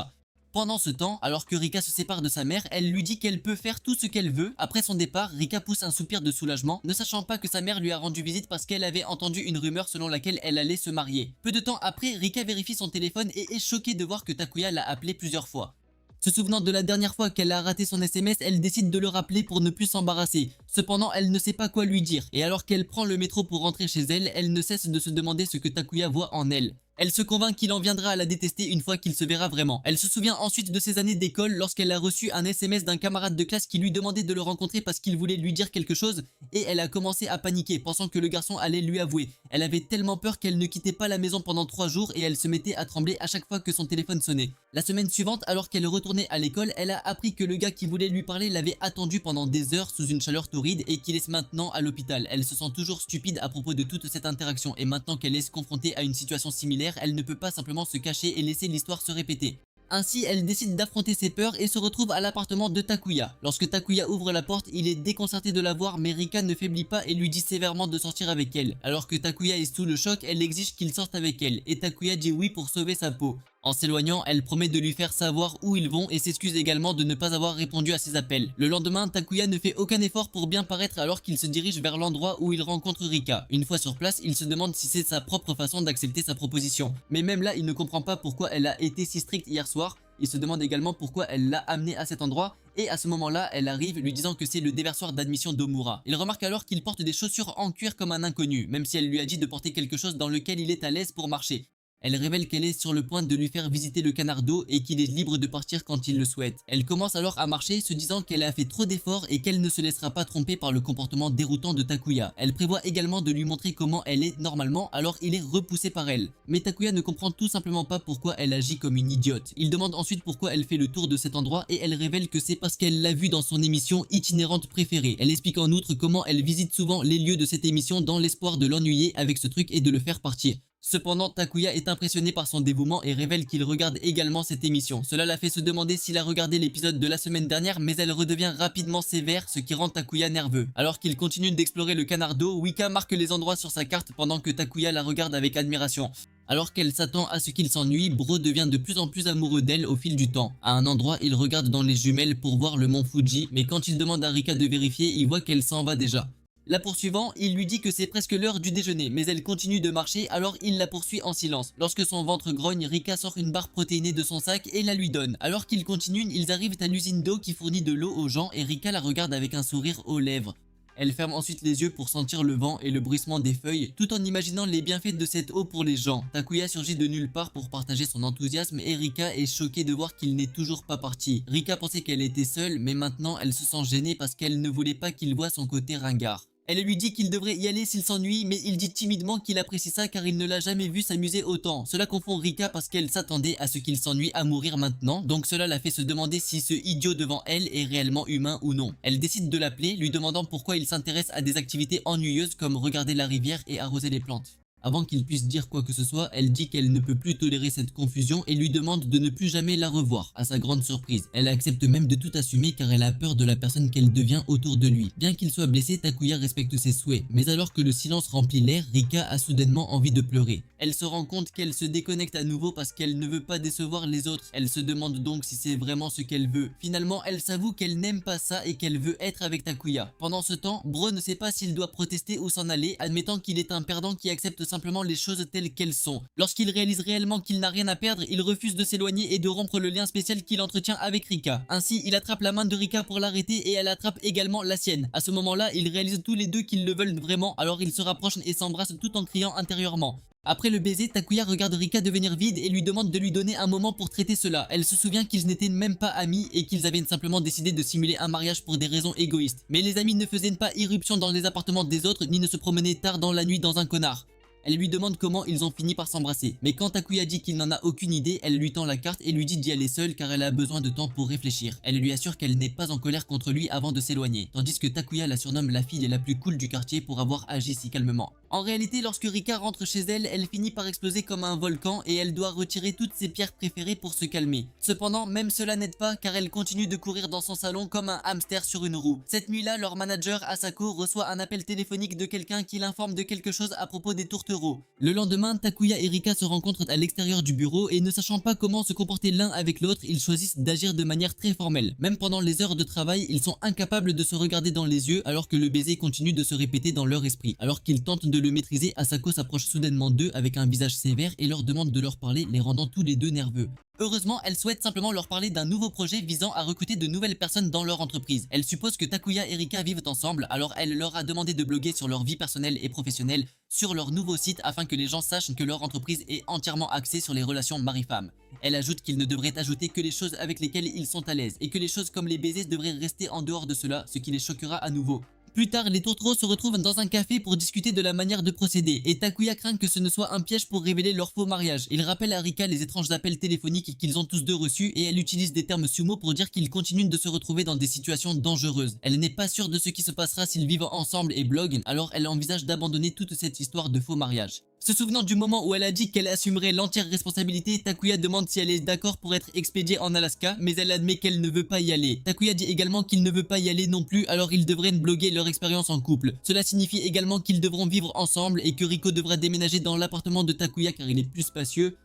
Pendant ce temps, alors que Rika se sépare de sa mère, elle lui dit qu'elle peut faire tout ce qu'elle veut. Après son départ, Rika pousse un soupir de soulagement, ne sachant pas que sa mère lui a rendu visite parce qu'elle avait entendu une rumeur selon laquelle elle allait se marier. Peu de temps après, Rika vérifie son téléphone et est choquée de voir que Takuya l'a appelé plusieurs fois. Se souvenant de la dernière fois qu'elle a raté son SMS, elle décide de le rappeler pour ne plus s'embarrasser. Cependant, elle ne sait pas quoi lui dire, et alors qu'elle prend le métro pour rentrer chez elle, elle ne cesse de se demander ce que Takuya voit en elle. Elle se convainc qu'il en viendra à la détester une fois qu'il se verra vraiment. Elle se souvient ensuite de ses années d'école lorsqu'elle a reçu un SMS d'un camarade de classe qui lui demandait de le rencontrer parce qu'il voulait lui dire quelque chose et elle a commencé à paniquer pensant que le garçon allait lui avouer. Elle avait tellement peur qu'elle ne quittait pas la maison pendant 3 jours et elle se mettait à trembler à chaque fois que son téléphone sonnait. La semaine suivante, alors qu'elle retournait à l'école, elle a appris que le gars qui voulait lui parler l'avait attendu pendant des heures sous une chaleur torride et qu'il est maintenant à l'hôpital. Elle se sent toujours stupide à propos de toute cette interaction et maintenant qu'elle est confrontée à une situation similaire, elle ne peut pas simplement se cacher et laisser l'histoire se répéter. Ainsi, elle décide d'affronter ses peurs et se retrouve à l'appartement de Takuya. Lorsque Takuya ouvre la porte, il est déconcerté de la voir, mais Rika ne faiblit pas et lui dit sévèrement de sortir avec elle. Alors que Takuya est sous le choc, elle exige qu'il sorte avec elle, et Takuya dit oui pour sauver sa peau. En s'éloignant, elle promet de lui faire savoir où ils vont et s'excuse également de ne pas avoir répondu à ses appels. Le lendemain, Takuya ne fait aucun effort pour bien paraître alors qu'il se dirige vers l'endroit où il rencontre Rika. Une fois sur place, il se demande si c'est sa propre façon d'accepter sa proposition. Mais même là, il ne comprend pas pourquoi elle a été si stricte hier soir. Il se demande également pourquoi elle l'a amené à cet endroit et à ce moment-là, elle arrive lui disant que c'est le déversoir d'admission d'Omura. Il remarque alors qu'il porte des chaussures en cuir comme un inconnu, même si elle lui a dit de porter quelque chose dans lequel il est à l'aise pour marcher. Elle révèle qu'elle est sur le point de lui faire visiter le canard d'eau et qu'il est libre de partir quand il le souhaite. Elle commence alors à marcher, se disant qu'elle a fait trop d'efforts et qu'elle ne se laissera pas tromper par le comportement déroutant de Takuya. Elle prévoit également de lui montrer comment elle est normalement, alors il est repoussé par elle. Mais Takuya ne comprend tout simplement pas pourquoi elle agit comme une idiote. Il demande ensuite pourquoi elle fait le tour de cet endroit et elle révèle que c'est parce qu'elle l'a vu dans son émission itinérante préférée. Elle explique en outre comment elle visite souvent les lieux de cette émission dans l'espoir de l'ennuyer avec ce truc et de le faire partir. Cependant, Takuya est impressionné par son dévouement et révèle qu'il regarde également cette émission. Cela l'a fait se demander s'il a regardé l'épisode de la semaine dernière, mais elle redevient rapidement sévère, ce qui rend Takuya nerveux. Alors qu'il continue d'explorer le canard d'eau, Wika marque les endroits sur sa carte pendant que Takuya la regarde avec admiration. Alors qu'elle s'attend à ce qu'il s'ennuie, Bro devient de plus en plus amoureux d'elle au fil du temps. À un endroit, il regarde dans les jumelles pour voir le mont Fuji, mais quand il demande à Rika de vérifier, il voit qu'elle s'en va déjà. La poursuivant, il lui dit que c'est presque l'heure du déjeuner, mais elle continue de marcher, alors il la poursuit en silence. Lorsque son ventre grogne, Rika sort une barre protéinée de son sac et la lui donne. Alors qu'ils continuent, ils arrivent à l'usine d'eau qui fournit de l'eau aux gens et Rika la regarde avec un sourire aux lèvres. Elle ferme ensuite les yeux pour sentir le vent et le bruissement des feuilles, tout en imaginant les bienfaits de cette eau pour les gens. Takuya surgit de nulle part pour partager son enthousiasme et Rika est choquée de voir qu'il n'est toujours pas parti. Rika pensait qu'elle était seule, mais maintenant elle se sent gênée parce qu'elle ne voulait pas qu'il voie son côté ringard. Elle lui dit qu'il devrait y aller s'il s'ennuie, mais il dit timidement qu'il apprécie ça car il ne l'a jamais vu s'amuser autant. Cela confond Rika parce qu'elle s'attendait à ce qu'il s'ennuie à mourir maintenant, donc cela la fait se demander si ce idiot devant elle est réellement humain ou non. Elle décide de l'appeler, lui demandant pourquoi il s'intéresse à des activités ennuyeuses comme regarder la rivière et arroser les plantes. Avant qu'il puisse dire quoi que ce soit, elle dit qu'elle ne peut plus tolérer cette confusion et lui demande de ne plus jamais la revoir. À sa grande surprise, elle accepte même de tout assumer car elle a peur de la personne qu'elle devient autour de lui. Bien qu'il soit blessé, Takuya respecte ses souhaits. Mais alors que le silence remplit l'air, Rika a soudainement envie de pleurer. Elle se rend compte qu'elle se déconnecte à nouveau parce qu'elle ne veut pas décevoir les autres. Elle se demande donc si c'est vraiment ce qu'elle veut. Finalement, elle s'avoue qu'elle n'aime pas ça et qu'elle veut être avec Takuya. Pendant ce temps, Bro ne sait pas s'il doit protester ou s'en aller, admettant qu'il est un perdant qui accepte simplement les choses telles qu'elles sont. Lorsqu'il réalise réellement qu'il n'a rien à perdre, il refuse de s'éloigner et de rompre le lien spécial qu'il entretient avec Rika. Ainsi, il attrape la main de Rika pour l'arrêter et elle attrape également la sienne. À ce moment-là, ils réalisent tous les deux qu'ils le veulent vraiment, alors ils se rapprochent et s'embrassent tout en criant intérieurement. Après le baiser, Takuya regarde Rika devenir vide et lui demande de lui donner un moment pour traiter cela. Elle se souvient qu'ils n'étaient même pas amis et qu'ils avaient simplement décidé de simuler un mariage pour des raisons égoïstes. Mais les amis ne faisaient pas irruption dans les appartements des autres ni ne se promenaient tard dans la nuit dans un connard. Elle lui demande comment ils ont fini par s'embrasser. Mais quand Takuya dit qu'il n'en a aucune idée, elle lui tend la carte et lui dit d'y aller seule car elle a besoin de temps pour réfléchir. Elle lui assure qu'elle n'est pas en colère contre lui avant de s'éloigner. Tandis que Takuya la surnomme la fille la plus cool du quartier pour avoir agi si calmement. En réalité, lorsque Rika rentre chez elle, elle finit par exploser comme un volcan et elle doit retirer toutes ses pierres préférées pour se calmer. Cependant, même cela n'aide pas car elle continue de courir dans son salon comme un hamster sur une roue. Cette nuit-là, leur manager Asako reçoit un appel téléphonique de quelqu'un qui l'informe de quelque chose à propos des tourtereaux. Le lendemain, Takuya et Rika se rencontrent à l'extérieur du bureau et ne sachant pas comment se comporter l'un avec l'autre, ils choisissent d'agir de manière très formelle. Même pendant les heures de travail, ils sont incapables de se regarder dans les yeux alors que le baiser continue de se répéter dans leur esprit. Alors qu'ils tentent de le maîtriser, Asako s'approche soudainement d'eux avec un visage sévère et leur demande de leur parler, les rendant tous les deux nerveux. Heureusement, elle souhaite simplement leur parler d'un nouveau projet visant à recruter de nouvelles personnes dans leur entreprise. Elle suppose que Takuya et Rika vivent ensemble, alors elle leur a demandé de bloguer sur leur vie personnelle et professionnelle sur leur nouveau site afin que les gens sachent que leur entreprise est entièrement axée sur les relations mari-femme. Elle ajoute qu'ils ne devraient ajouter que les choses avec lesquelles ils sont à l'aise et que les choses comme les baisers devraient rester en dehors de cela, ce qui les choquera à nouveau. Plus tard, les tourtereaux se retrouvent dans un café pour discuter de la manière de procéder et Takuya craint que ce ne soit un piège pour révéler leur faux mariage. Il rappelle à Rika les étranges appels téléphoniques qu'ils ont tous deux reçus et elle utilise des termes sumo pour dire qu'ils continuent de se retrouver dans des situations dangereuses. Elle n'est pas sûre de ce qui se passera s'ils vivent ensemble et bloguent, alors elle envisage d'abandonner toute cette histoire de faux mariage. Se souvenant du moment où elle a dit qu'elle assumerait l'entière responsabilité, Takuya demande si elle est d'accord pour être expédiée en Alaska, mais elle admet qu'elle ne veut pas y aller. Takuya dit également qu'il ne veut pas y aller non plus, alors ils devraient bloguer leur expérience en couple. Cela signifie également qu'ils devront vivre ensemble et que Riko devra déménager dans l'appartement de Takuya car il est plus spacieux.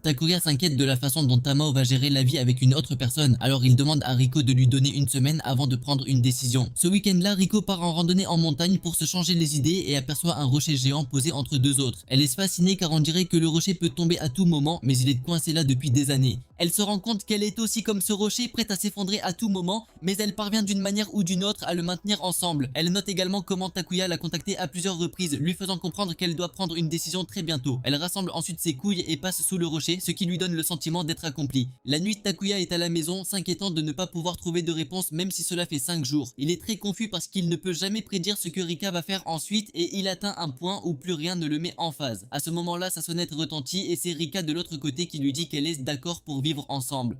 Takuya s'inquiète de la façon dont Tamao va gérer la vie avec une autre personne, alors il demande à Riko de lui donner une semaine avant de prendre une décision. Ce week-end-là, Riko part en randonnée en montagne pour se changer les idées et aperçoit un rocher géant posé entre deux autres. Elle est fascinée car on dirait que le rocher peut tomber à tout moment, mais il est coincé là depuis des années. Elle se rend compte qu'elle est aussi comme ce rocher, prête à s'effondrer à tout moment, mais elle parvient d'une manière ou d'une autre à le maintenir ensemble. Elle note également comment Takuya l'a contactée à plusieurs reprises, lui faisant comprendre qu'elle doit prendre une décision très bientôt. Elle rassemble ensuite ses couilles et passe sous le rocher, ce qui lui donne le sentiment d'être accompli. La nuit, Takuya est à la maison, s'inquiétant de ne pas pouvoir trouver de réponse même si cela fait 5 jours. Il est très confus parce qu'il ne peut jamais prédire ce que Rika va faire ensuite et il atteint un point où plus rien ne le met en phase. À ce moment-là, sa sonnette retentit et c'est Rika de l'autre côté qui lui dit qu'elle est d'accord pour vivre ensemble.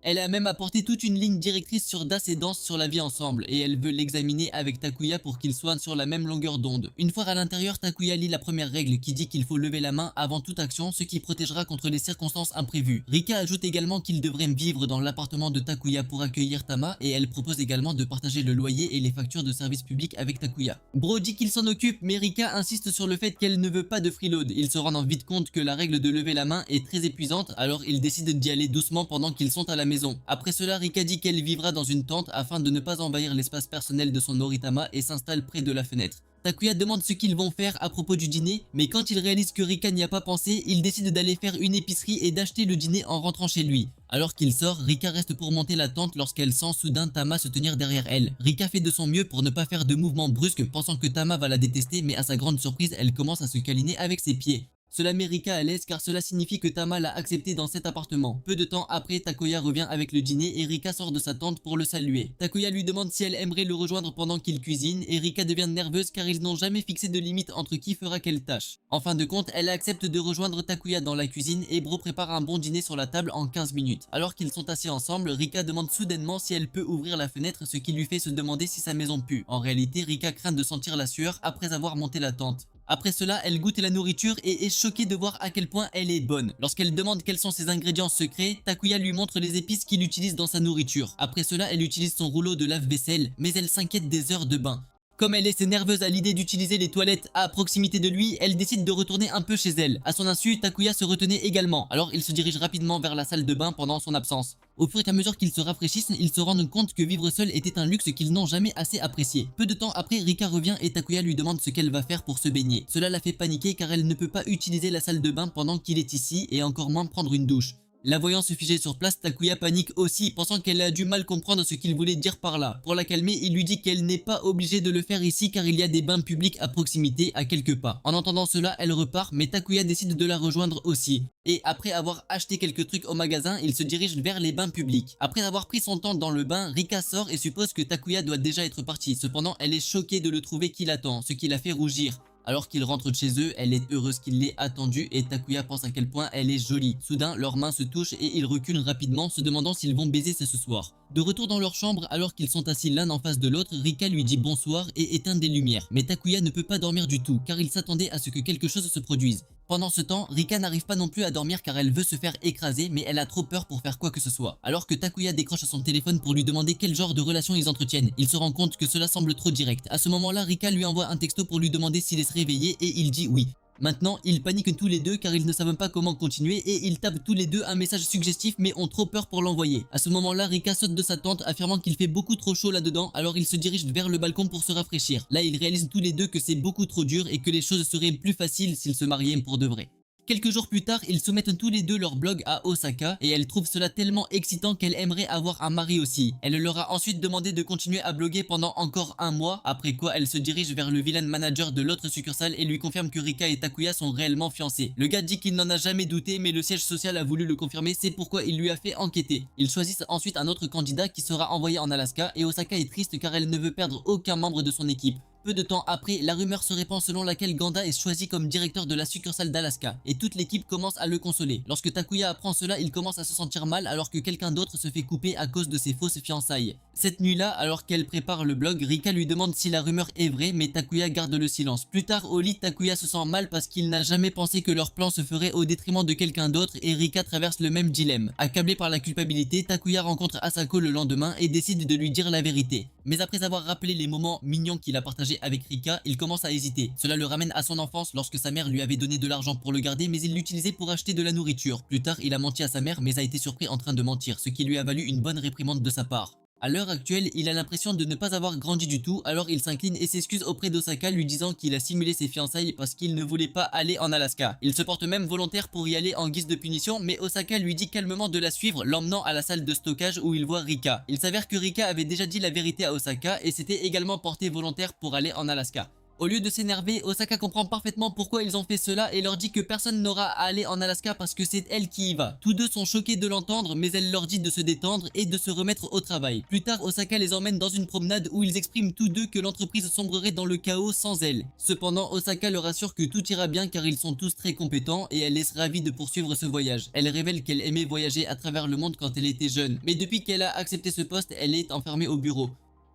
Elle a même apporté toute une ligne directrice sur Das et Danse sur la vie ensemble et elle veut l'examiner avec Takuya pour qu'ils soient sur la même longueur d'onde. Une fois à l'intérieur, Takuya lit la première règle qui dit qu'il faut lever la main avant toute action, ce qui protégera contre les circonstances imprévues. Rika ajoute également qu'il devrait vivre dans l'appartement de Takuya pour accueillir Tama et elle propose également de partager le loyer et les factures de service public avec Takuya. Bro dit qu'il s'en occupe mais Rika insiste sur le fait qu'elle ne veut pas de freeload. Il se rend vite compte que la règle de lever la main est très épuisante, alors il décide d'y aller doucement pendant qu'ils sont à la maison. Après cela, Rika dit qu'elle vivra dans une tente afin de ne pas envahir l'espace personnel de son Noritama et s'installe près de la fenêtre. Takuya demande ce qu'ils vont faire à propos du dîner, mais quand il réalise que Rika n'y a pas pensé, il décide d'aller faire une épicerie et d'acheter le dîner en rentrant chez lui. Alors qu'il sort, Rika reste pour monter la tente lorsqu'elle sent soudain Tama se tenir derrière elle. Rika fait de son mieux pour ne pas faire de mouvements brusques, pensant que Tama va la détester, mais à sa grande surprise, elle commence à se câliner avec ses pieds. Cela met Rika à l'aise car cela signifie que Tama l'a accepté dans cet appartement. Peu de temps après, Takuya revient avec le dîner et Rika sort de sa tente pour le saluer. Takuya lui demande si elle aimerait le rejoindre pendant qu'il cuisine et Rika devient nerveuse car ils n'ont jamais fixé de limite entre qui fera quelle tâche. En fin de compte, elle accepte de rejoindre Takuya dans la cuisine et Bro prépare un bon dîner sur la table en 15 minutes. Alors qu'ils sont assis ensemble, Rika demande soudainement si elle peut ouvrir la fenêtre, ce qui lui fait se demander si sa maison pue. En réalité, Rika craint de sentir la sueur après avoir monté la tente. Après cela, elle goûte la nourriture et est choquée de voir à quel point elle est bonne. Lorsqu'elle demande quels sont ses ingrédients secrets, Takuya lui montre les épices qu'il utilise dans sa nourriture. Après cela, elle utilise son rouleau de lave-vaisselle, mais elle s'inquiète des heures de bain. Comme elle est nerveuse à l'idée d'utiliser les toilettes à proximité de lui, elle décide de retourner un peu chez elle. À son insu, Takuya se retenait également, alors il se dirige rapidement vers la salle de bain pendant son absence. Au fur et à mesure qu'ils se rafraîchissent, ils se rendent compte que vivre seul était un luxe qu'ils n'ont jamais assez apprécié. Peu de temps après, Rika revient et Takuya lui demande ce qu'elle va faire pour se baigner. Cela la fait paniquer car elle ne peut pas utiliser la salle de bain pendant qu'il est ici et encore moins prendre une douche. La voyant se figer sur place, Takuya panique aussi, pensant qu'elle a du mal comprendre ce qu'il voulait dire par là. Pour la calmer, il lui dit qu'elle n'est pas obligée de le faire ici car il y a des bains publics à proximité, à quelques pas. En entendant cela, elle repart, mais Takuya décide de la rejoindre aussi. Et après avoir acheté quelques trucs au magasin, il se dirige vers les bains publics. Après avoir pris son temps dans le bain, Rika sort et suppose que Takuya doit déjà être parti. Cependant, elle est choquée de le trouver qui l'attend, ce qui la fait rougir. Alors qu'ils rentrent chez eux, elle est heureuse qu'il l'ait attendue et Takuya pense à quel point elle est jolie. Soudain, leurs mains se touchent et ils reculent rapidement, se demandant s'ils vont baiser ce soir. De retour dans leur chambre, alors qu'ils sont assis l'un en face de l'autre, Rika lui dit bonsoir et éteint des lumières. Mais Takuya ne peut pas dormir du tout, car il s'attendait à ce que quelque chose se produise. Pendant ce temps, Rika n'arrive pas non plus à dormir car elle veut se faire écraser, mais elle a trop peur pour faire quoi que ce soit. Alors que Takuya décroche son téléphone pour lui demander quel genre de relation ils entretiennent, il se rend compte que cela semble trop direct. À ce moment-là, Rika lui envoie un texto pour lui demander s'il est réveillé et il dit oui. Maintenant, ils paniquent tous les deux car ils ne savent pas comment continuer et ils tapent tous les deux un message suggestif mais ont trop peur pour l'envoyer. À ce moment-là, Rika saute de sa tente affirmant qu'il fait beaucoup trop chaud là-dedans, alors ils se dirigent vers le balcon pour se rafraîchir. Là, ils réalisent tous les deux que c'est beaucoup trop dur et que les choses seraient plus faciles s'ils se mariaient pour de vrai. Quelques jours plus tard, ils soumettent tous les deux leur blog à Osaka et elle trouve cela tellement excitant qu'elle aimerait avoir un mari aussi. Elle leur a ensuite demandé de continuer à bloguer pendant encore un mois, après quoi elle se dirige vers le villain manager de l'autre succursale et lui confirme que Rika et Takuya sont réellement fiancés. Le gars dit qu'il n'en a jamais douté mais le siège social a voulu le confirmer, c'est pourquoi il lui a fait enquêter. Ils choisissent ensuite un autre candidat qui sera envoyé en Alaska et Osaka est triste car elle ne veut perdre aucun membre de son équipe. Peu de temps après, la rumeur se répand selon laquelle Ganda est choisi comme directeur de la succursale d'Alaska et toute l'équipe commence à le consoler. Lorsque Takuya apprend cela, il commence à se sentir mal alors que quelqu'un d'autre se fait couper à cause de ses fausses fiançailles. Cette nuit-là, alors qu'elle prépare le blog, Rika lui demande si la rumeur est vraie mais Takuya garde le silence. Plus tard au lit, Takuya se sent mal parce qu'il n'a jamais pensé que leur plan se ferait au détriment de quelqu'un d'autre et Rika traverse le même dilemme. Accablé par la culpabilité, Takuya rencontre Asako le lendemain et décide de lui dire la vérité. Mais après avoir rappelé les moments mignons qu'il a partagés avec Rika, il commence à hésiter. Cela le ramène à son enfance lorsque sa mère lui avait donné de l'argent pour le garder mais il l'utilisait pour acheter de la nourriture. Plus tard, il a menti à sa mère mais a été surpris en train de mentir, ce qui lui a valu une bonne réprimande de sa part. À l'heure actuelle, il a l'impression de ne pas avoir grandi du tout, alors il s'incline et s'excuse auprès d'Osaka lui disant qu'il a simulé ses fiançailles parce qu'il ne voulait pas aller en Alaska. Il se porte même volontaire pour y aller en guise de punition, mais Osaka lui dit calmement de la suivre, l'emmenant à la salle de stockage où il voit Rika. Il s'avère que Rika avait déjà dit la vérité à Osaka et s'était également porté volontaire pour aller en Alaska. Au lieu de s'énerver, Osaka comprend parfaitement pourquoi ils ont fait cela et leur dit que personne n'aura à aller en Alaska parce que c'est elle qui y va. Tous deux sont choqués de l'entendre, mais elle leur dit de se détendre et de se remettre au travail. Plus tard, Osaka les emmène dans une promenade où ils expriment tous deux que l'entreprise sombrerait dans le chaos sans elle. Cependant, Osaka leur assure que tout ira bien car ils sont tous très compétents et elle est ravie de poursuivre ce voyage. Elle révèle qu'elle aimait voyager à travers le monde quand elle était jeune, mais depuis qu'elle a accepté ce poste, elle est enfermée au bureau.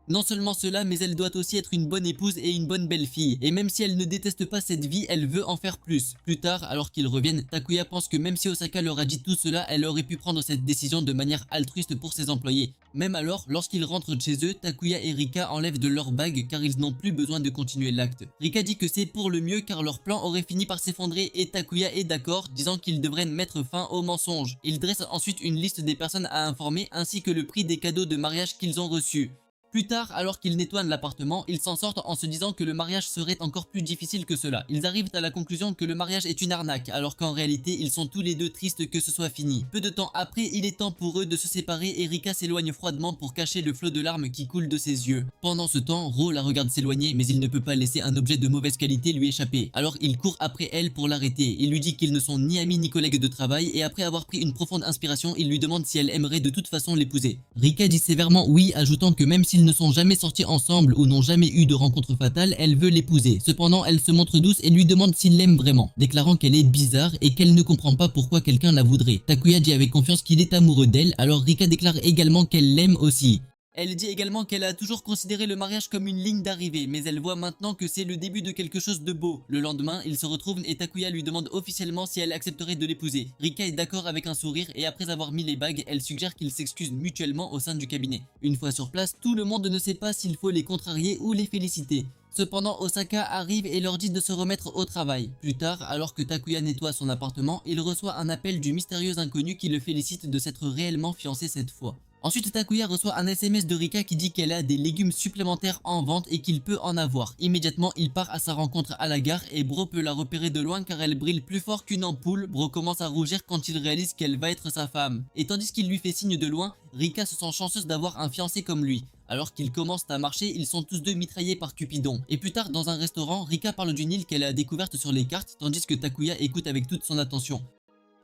Non seulement cela, mais elle doit aussi être une bonne épouse et une bonne belle-fille. Et même si elle ne déteste pas cette vie, elle veut en faire plus. Plus tard, alors qu'ils reviennent, Takuya pense que même si Osaka leur a dit tout cela, elle aurait pu prendre cette décision de manière altruiste pour ses employés. Même alors, lorsqu'ils rentrent chez eux, Takuya et Rika enlèvent de leur bague car ils n'ont plus besoin de continuer l'acte. Rika dit que c'est pour le mieux car leur plan aurait fini par s'effondrer et Takuya est d'accord, disant qu'ils devraient mettre fin au mensonge. Il dresse ensuite une liste des personnes à informer ainsi que le prix des cadeaux de mariage qu'ils ont reçus. Plus tard, alors qu'ils nettoient l'appartement, ils s'en sortent en se disant que le mariage serait encore plus difficile que cela. Ils arrivent à la conclusion que le mariage est une arnaque, alors qu'en réalité, ils sont tous les deux tristes que ce soit fini. Peu de temps après, il est temps pour eux de se séparer et Rika s'éloigne froidement pour cacher le flot de larmes qui coule de ses yeux. Pendant ce temps, Ro la regarde s'éloigner, mais il ne peut pas laisser un objet de mauvaise qualité lui échapper. Alors il court après elle pour l'arrêter. Il lui dit qu'ils ne sont ni amis ni collègues de travail et après avoir pris une profonde inspiration, il lui demande si elle aimerait de toute façon l'épouser. Rika dit sévèrement oui, ajoutant que même s'ils ne sont jamais sortis ensemble ou n'ont jamais eu de rencontre fatale, elle veut l'épouser. Cependant, elle se montre douce et lui demande s'il l'aime vraiment, déclarant qu'elle est bizarre et qu'elle ne comprend pas pourquoi quelqu'un la voudrait. Takuya dit avec confiance qu'il est amoureux d'elle, alors Rika déclare également qu'elle l'aime aussi. Elle dit également qu'elle a toujours considéré le mariage comme une ligne d'arrivée, mais elle voit maintenant que c'est le début de quelque chose de beau. Le lendemain, ils se retrouvent et Takuya lui demande officiellement si elle accepterait de l'épouser. Rika est d'accord avec un sourire et après avoir mis les bagues, elle suggère qu'ils s'excusent mutuellement au sein du cabinet. Une fois sur place, tout le monde ne sait pas s'il faut les contrarier ou les féliciter. Cependant, Osaka arrive et leur dit de se remettre au travail. Plus tard, alors que Takuya nettoie son appartement, il reçoit un appel du mystérieux inconnu qui le félicite de s'être réellement fiancé cette fois. Ensuite, Takuya reçoit un SMS de Rika qui dit qu'elle a des légumes supplémentaires en vente et qu'il peut en avoir. Immédiatement, il part à sa rencontre à la gare et Bro peut la repérer de loin car elle brille plus fort qu'une ampoule. Bro commence à rougir quand il réalise qu'elle va être sa femme. Et tandis qu'il lui fait signe de loin, Rika se sent chanceuse d'avoir un fiancé comme lui. Alors qu'ils commencent à marcher, ils sont tous deux mitraillés par Cupidon. Et plus tard, dans un restaurant, Rika parle d'une île qu'elle a découverte sur les cartes, tandis que Takuya écoute avec toute son attention.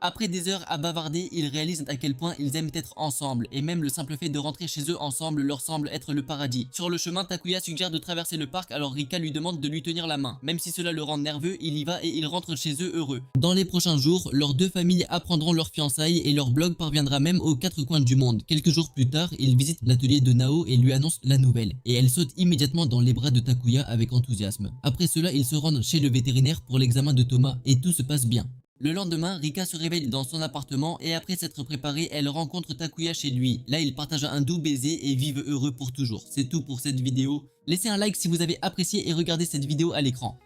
Après des heures à bavarder, ils réalisent à quel point ils aiment être ensemble, et même le simple fait de rentrer chez eux ensemble leur semble être le paradis. Sur le chemin, Takuya suggère de traverser le parc alors Rika lui demande de lui tenir la main. Même si cela le rend nerveux, il y va et ils rentrent chez eux heureux. Dans les prochains jours, leurs deux familles apprendront leurs fiançailles et leur blog parviendra même aux quatre coins du monde. Quelques jours plus tard, ils visitent l'atelier de Nao et lui annoncent la nouvelle. Et elle saute immédiatement dans les bras de Takuya avec enthousiasme. Après cela, ils se rendent chez le vétérinaire pour l'examen de Thomas et tout se passe bien. Le lendemain, Rika se réveille dans son appartement et après s'être préparée, elle rencontre Takuya chez lui. Là, ils partagent un doux baiser et vivent heureux pour toujours. C'est tout pour cette vidéo. Laissez un like si vous avez apprécié et regardez cette vidéo à l'écran.